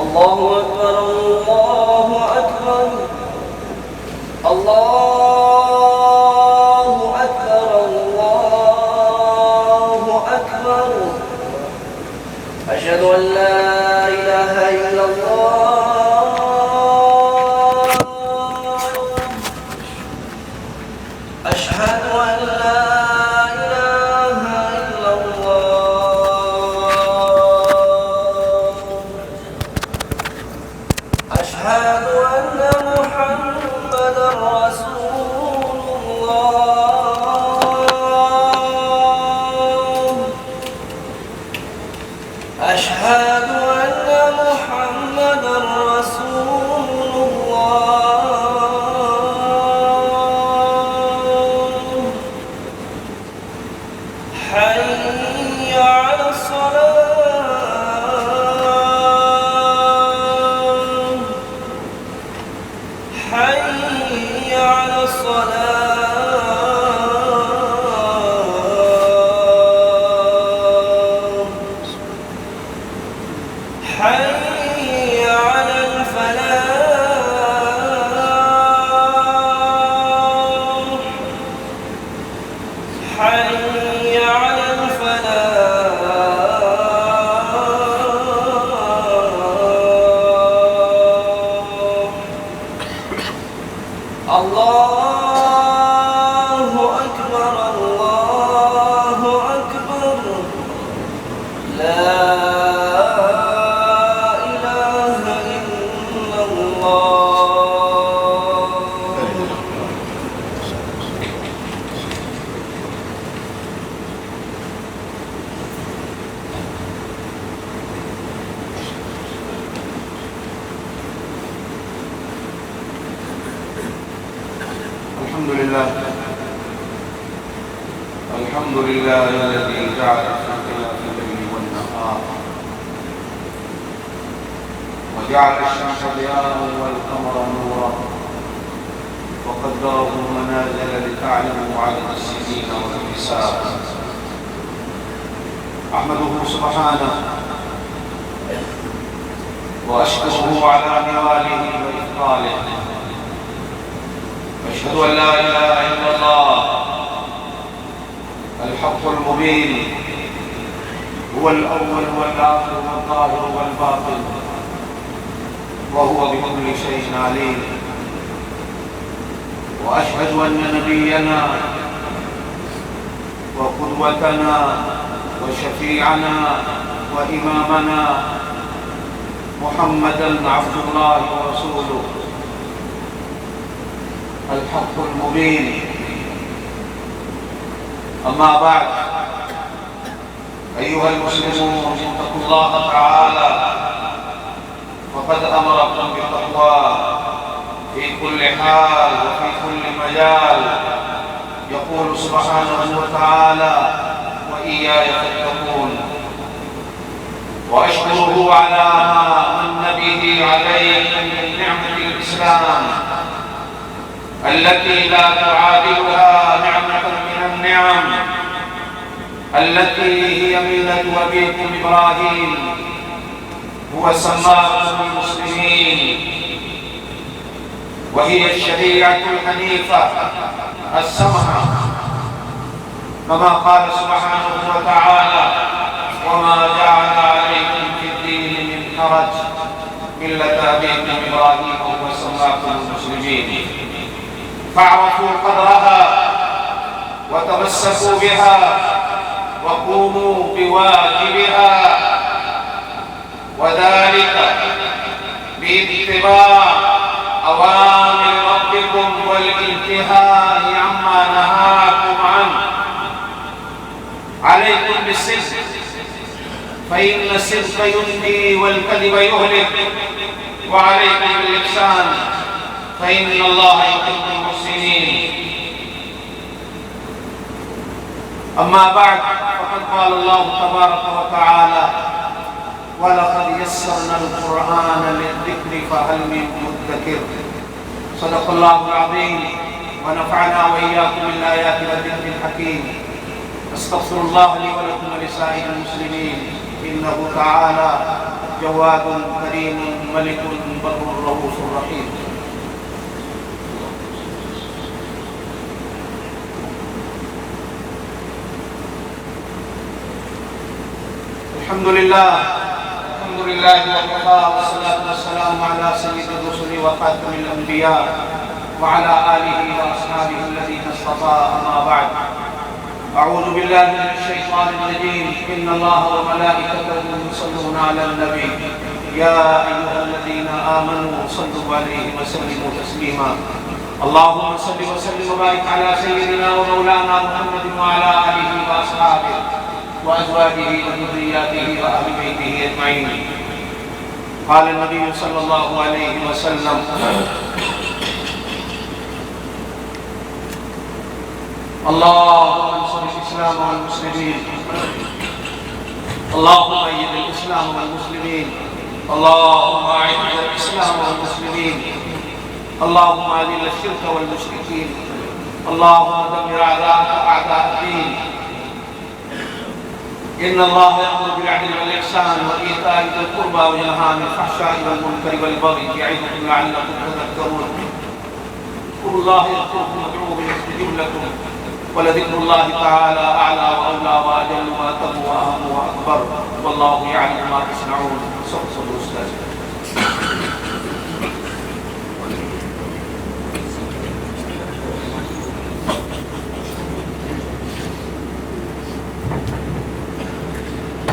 الله أكبر الله أكبر الله أكبر الله أكبر أشهد أن لا إله إلا الله أشهد أن لا إله إلا الله أشهد أن محمدا رسول الله أشهد أن محمدا رسول الله حي على الصلاة حي على الصلاة حي على الفلاح حي على الفلاح. الله أكبر الله أكبر لا إله إلا الله. الحمد لله الذي جعل في اختلاف الليل والنهار وجعل الشمس ضياء والقمر نورا وقدره منازل لتعلموا عدد السنين والحساب. احمده سبحانه واشكره على نواله وإفضاله. أشهد أن لا إله إلا الله الحق المبين هو الأول والآخر والظاهر والباطن وهو بكل شيء عليم. وأشهد أن نبينا وقدوتنا وشفيعنا وإمامنا محمدا عبد الله ورسوله الحق المبين. أما بعد أيها المسلمون اتقوا الله تعالى فقد أمركم بالتقوى في كل حال وفي كل مجال. يقول سبحانه وتعالى وإياي فاتقون. وأشكره على ما من به عليكم من نعمة الإسلام التي لا تعادلها نعمة من النعم التي هي ملة أبيكم إبراهيم هو سماكم المسلمين وهي الشريعة الحنيفة السمحة كما قال سبحانه وتعالى وما جعل عليكم في الدين من حرج ملة أبيكم إبراهيم هو سماكم المسلمين. فاعرفوا قدرها وتمسكوا بها وقوموا بواجبها وذلك باتباع أوامر ربكم والانتهاء عما نهاكم عنه. عليكم بالصدق فإن الصدق ينجي والكذب يهلك وعليكم بالإحسان فإن الله يحب المحسنين. أما بعد فقد قال الله تبارك وتعالى ولقد يسرنا القرآن للذكر فهل من مدكر. صدق الله العظيم ونفعنا وإياكم بالآيات والذكر الحكيم. أستغفر الله لي ولكم ولسائر المسلمين إنه تعالى جواد كريم ملك بر رؤوف رحيم. الحمد لله وكفى والصلاة والسلام على سيد الرسل وخاتم الأنبياء وعلى آله وأصحابه الذين اصطفى. أما بعد، أعوذ بالله من الشيطان الرجيم. إن الله وملائكته يصلون على النبي يا أيها الذين آمنوا صلوا عليه وسلموا تسليما. اللهم صل وسلم وبارك على سيدنا ومولانا محمد وعلى آله وأصحابه وأزواجه وذرياته وأهل بيته أجمعين. قال النبي صلى الله عليه وسلم: اللهم انصر الإسلام والمسلمين، اللهم أيد الإسلام والمسلمين، اللهم أعز الإسلام والمسلمين، اللهم أذل الشرك والمشركين، اللهم دمر أعداءك أعداء الدين. إن الله يأمر بالعدل والإحسان وإيتاء ذي القربى وينهى عن الفحشاء والمنكر والبغي يعظكم لعلكم تذكرون. اذكروا الله يذكركم وادعوه يستجب لكم ولذكر الله تعالى أعلى وأولى وأجل وأتم وأهم وأكبر والله يعلم ما تصنعون. صدق الأستاذ.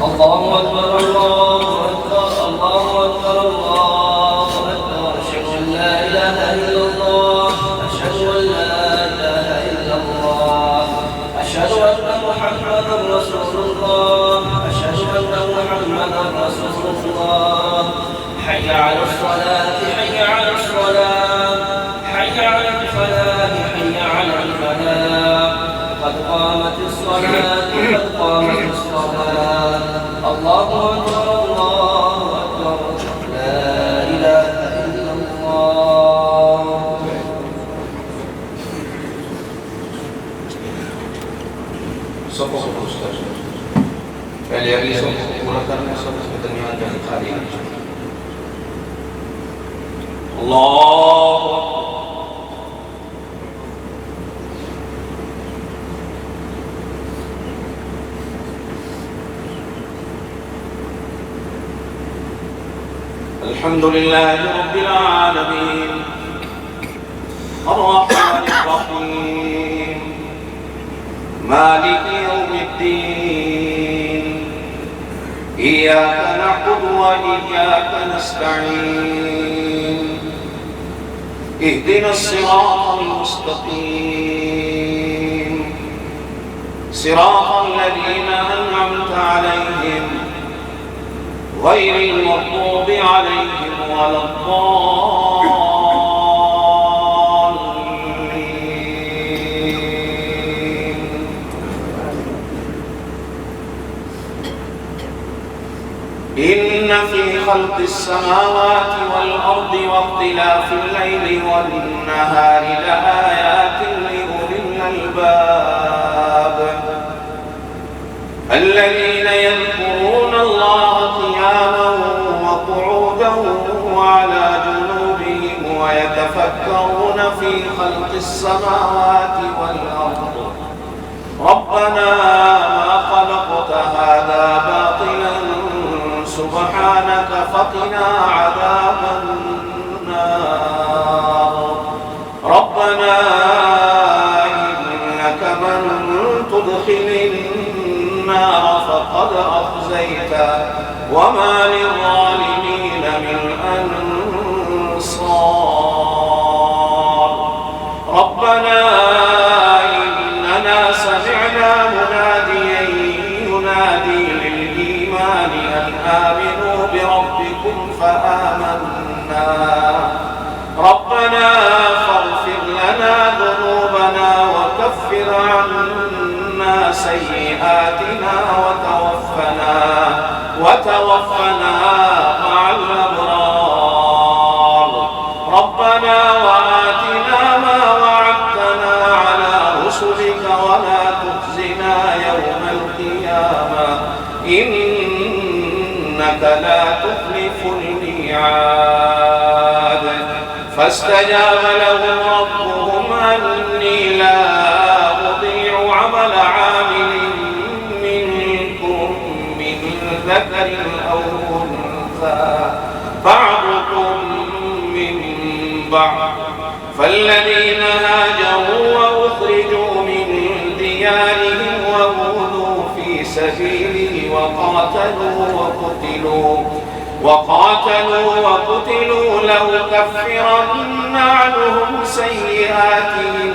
الله أكبر الله أكبر الله أكبر الله أكبر. أشهد أن لا إله إلا الله أشهد أن لا إله إلا الله أشهد أن محمدا رسول الله أشهد أن محمدا رسول الله. حي على الصلاة حي على الصلاة حي على الفلاح حي على الفلاح. قد قامت الصلاة قد قامت الصلاة. الله أكبر الله أكبر لا إله إلا الله. صفوں کو استاذ پہلے اگلی صف کو پورا کرنا ہے، سب کے درمیان جگہ خالی ہے. اللہ الحمد لله رب العالمين الرحمن الرحيم مالك يوم الدين. إياك نعبد وإياك نستعين. اهدنا الصراط المستقيم صراط الذين أنعمت عليهم غير المغضوب عليهم ولا الضالين. إن في خلق السماوات والأرض واختلاف الليل والنهار لآيات لأولي الألباب الذين يذكرون الله قياما وقعودا وعلى جنوبهم ويتفكرون في خلق السماوات والأرض ربنا ما خلقت هذا باطلا سبحانك فقنا عذاب النار. ربنا إنك من تدخل النار فقد أخزيته وما للظالمين من أنصار. ربنا إننا سمعنا مناديا ينادي للإيمان أن آمنوا بربكم فآمنا. ربنا فاغفر لنا ذنوبنا وكفر عنا سيئاتنا وتوفنا مع الأبرار. ربنا وآتنا ما وعدتنا الميعاد فاستجاب لهم ربهم أني لا أضيع عمل عامل منكم من ذكر أو أنثى بعضكم من بعض فالذين هاجروا وأخرجوا من ديارهم وأوذوا في سبيلي وقاتلوا لأكفرن عنهم سيئاتهم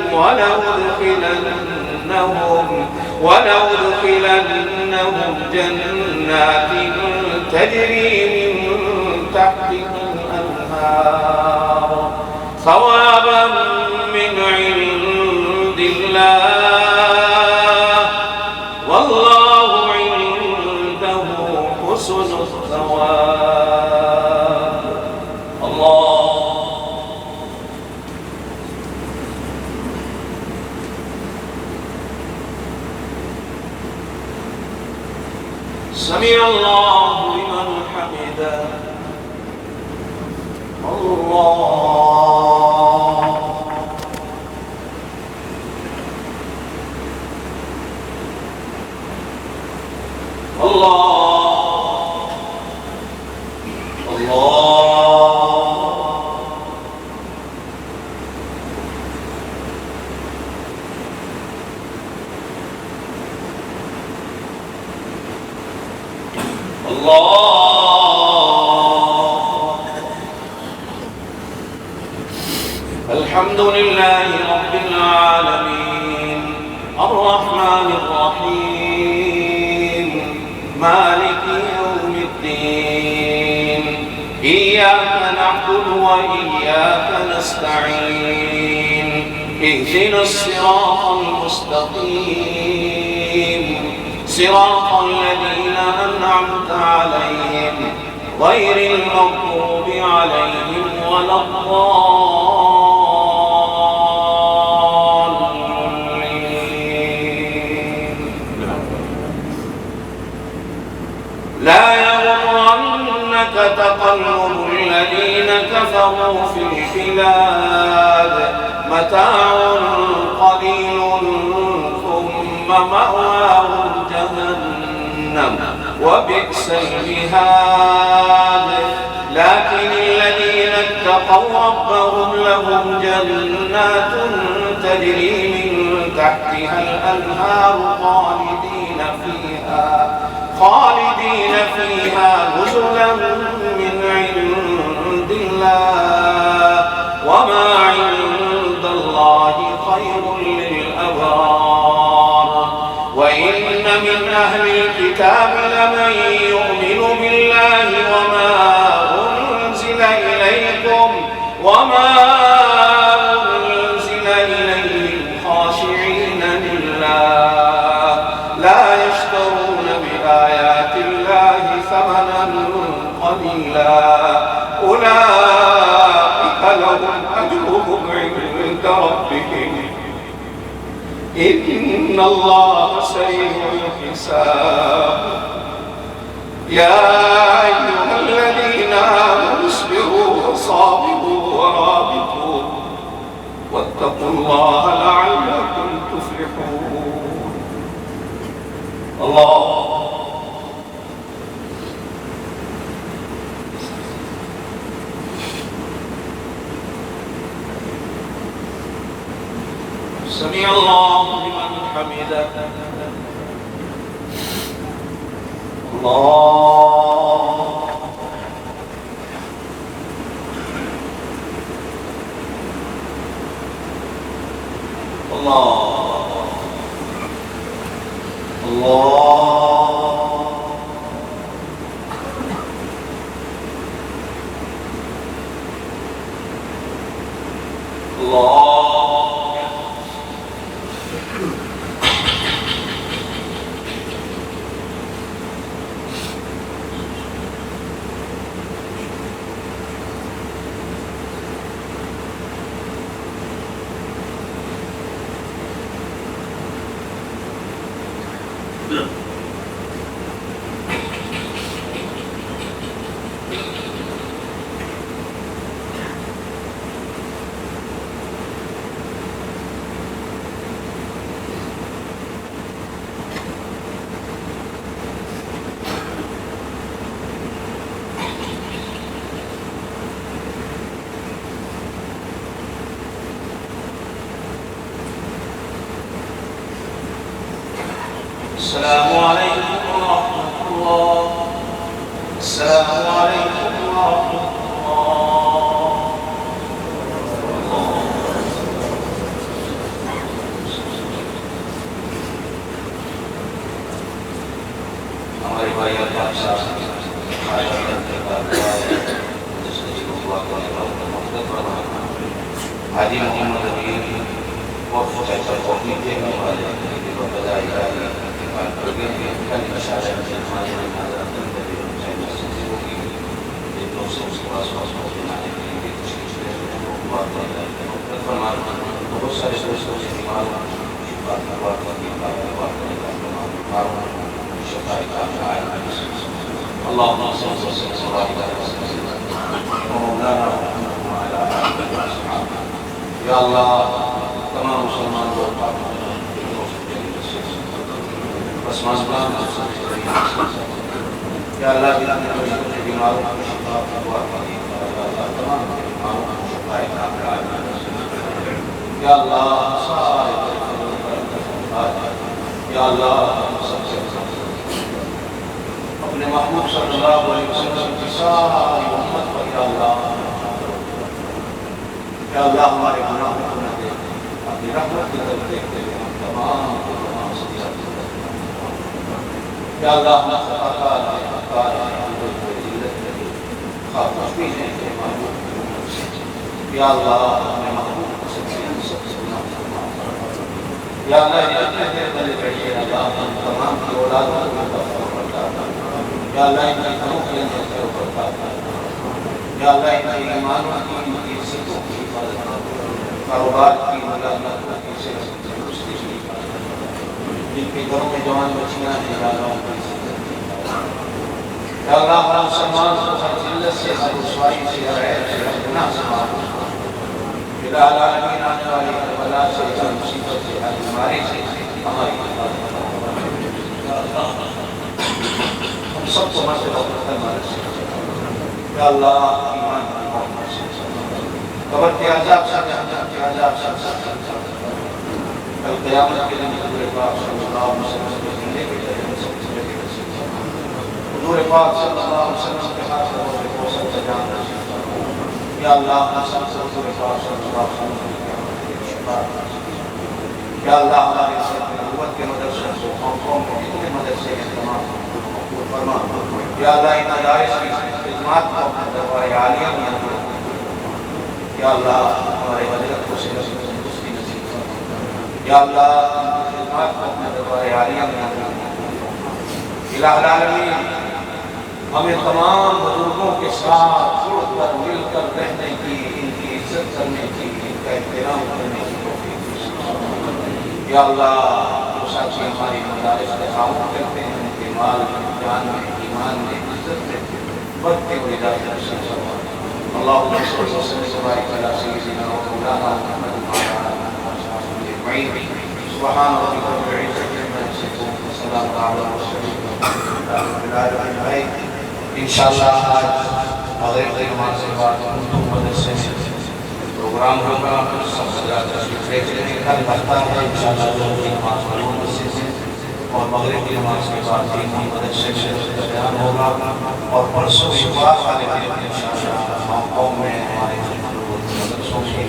ولأدخلنهم جنات تجري من تحتهم الأنهار ثوابا من عند الله والله عنده حسن الثواب. الله سمع الله لمن حمده. الله الله الحمد لله رب العالمين الرحمن الرحيم مالك يوم الدين إياك نعبد وإياك نستعين اهدنا الصراط المستقيم صراط الذين أنعمت عليهم غير المغضوب عليهم ولا الضالين. لا يغرنك تقلب الذين كفروا في البلاد متاع قليل ثم مأواهم جهنم وبئس المهاد. لكن الذين اتقوا ربهم لهم جنات تجري من تحتها الأنهار خالدين فيها نزلا من عند الله وما عند الله خير للأبرار. وإن من أهل الكتاب لمن يؤمن بالله وما أنزل إليهم خاشعين لله لا يشترون بآيات الله ثمنا قليلا أولئك لهم أجرهم عند ربهم إن الله سريع الحساب. يا أيها الذين آمنوا اصبروا وصابروا ورابطوا واتقوا الله لعلكم تفلحون. الله سمع الله لمن حمده. الله الله السلام عليكم ورحمة الله. السلام عليكم ورحمة الله. ہمارے بھائی ارباب صاحب حاجی محمد امین اور قومی دینے والے بدائی بہت سارے دوستوں سے اللهم صل وسلم وبارك على مولانا یا اللہ تمام مسلمان لوگ یا اللہ بیماروں کو شفا دعا تمام بیماروں کو شفا یا اللہ یا اللہ اپنے محبوب صلی اللہ علیہ وسلم کی ساری امت پر یا اللہ ہمارے گناہوں کو نہ دے اپنی رحمت کی طرف دیکھتے ہوئے ہم تمام یا اللہ ہم خطاکار ہیں خواہ بھی ہیں کہ محبوب یا اللہ اپنے محبوب کو سب سے گناہ یا اللہ یہ اپنے دل دلے بیٹھے اللہ ہم تمام کی اولادوں کو مغفر کرتا یا اللہ ان کی گھروں کے اندر خیر کرتا یا اللہ ان کی ایمانوں کی ان کی عزتوں کی حفاظت کاروبار کی ملازمتوں کی صحت کی درستی کی جن کے گھروں میں جوان بچیاں ہیں یا اللہ ان کی عزت یا اللہ ہر مسلمان کو ہر ذلت سے ہر رسوائی سے ہر عیب سے ہر گناہ سے معاف الہ العالمین آنے والی ہر بلا سے ہر مصیبت سے ہر بیماری سے ہماری حفاظت ہم سب کو مرتے وقت ہمارے سے یا اللہ ایمان کی محمد سے قبر کے عذاب سے جہنم کے عذاب سے کل قیامت کے دن حضور پاک صلی اللہ علیہ وسلم کے زندے کے جہنم سب سے بڑی نصیب حضور پاک صلی اللہ علیہ وسلم کے ہاتھ میں وہ سب سے جان نصیب یا اللہ ہم سب سے حضور پاک صلی اللہ علیہ وسلم کے شفا یا اللہ ہمارے سب نبوت کے مدرسے کو قوم کے جتنے مدرسے ہیں تمام فرما یا اللہ ان مدارس کی خدمات کو اپنا دربار عالیہ میں یا اللہ ہمارے حضرت کو صحت تندرستی نصیب فرما یا اللہ خدمات کو اپنا دربار عالیہ میں الہ العالمین ہمیں تمام بزرگوں کے ساتھ جڑ کر مل کر رہنے کی ان کی عزت کرنے کی ان کا احترام کرنے کی توفیق یا اللہ جو ساتھی ہماری مدارس کا تعاون کرتے ہیں ان کے مال جان میں ایمان میں عزت میں بڑھتے ہوئے ہدایت نصیب فرما اللهم صل وسلم وبارك على سيدنا ومولانا محمد وعلى اله وصحبه اجمعين سبحان ربك رب العزة عما يصفون وسلام على المرسلين والحمد لله رب العالمين انشاءاللہ آج مغرب کی نماز کے بعد اردو مدرسے میں پروگرام ہوگا سب حضرات تشریف لے کے کل بھرتا ہے انشاءاللہ ظہر کی نماز معلوم مسجد سے اور مغرب کی نماز کے بعد دین کی مدرسے سے بیان ہوگا اور پرسوں اتوار والے دن انشاءاللہ قوم میں ہمارے مدرسوں کے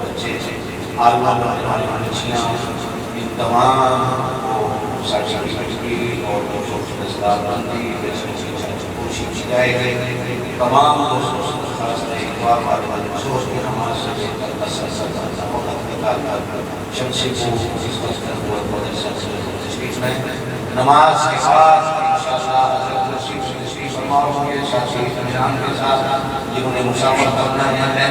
بچے عالمہ ہماری بچیاں ان تمام کو سرٹیفکیٹ کی اور دستار بندی کوشش کی جائے گی تمام دوستوں سے درخواست ہے اتوار والے مدرسوں کی نماز سے لے کر وقت نکال کر شمسی کو اس وقت مدرسہ سے تشریف میں نماز کے بعد انشاءاللہ حضرت تشریف فرما ہوں گے ساتھی امام کے ساتھ جنہوں نے مسافر کرنا ہے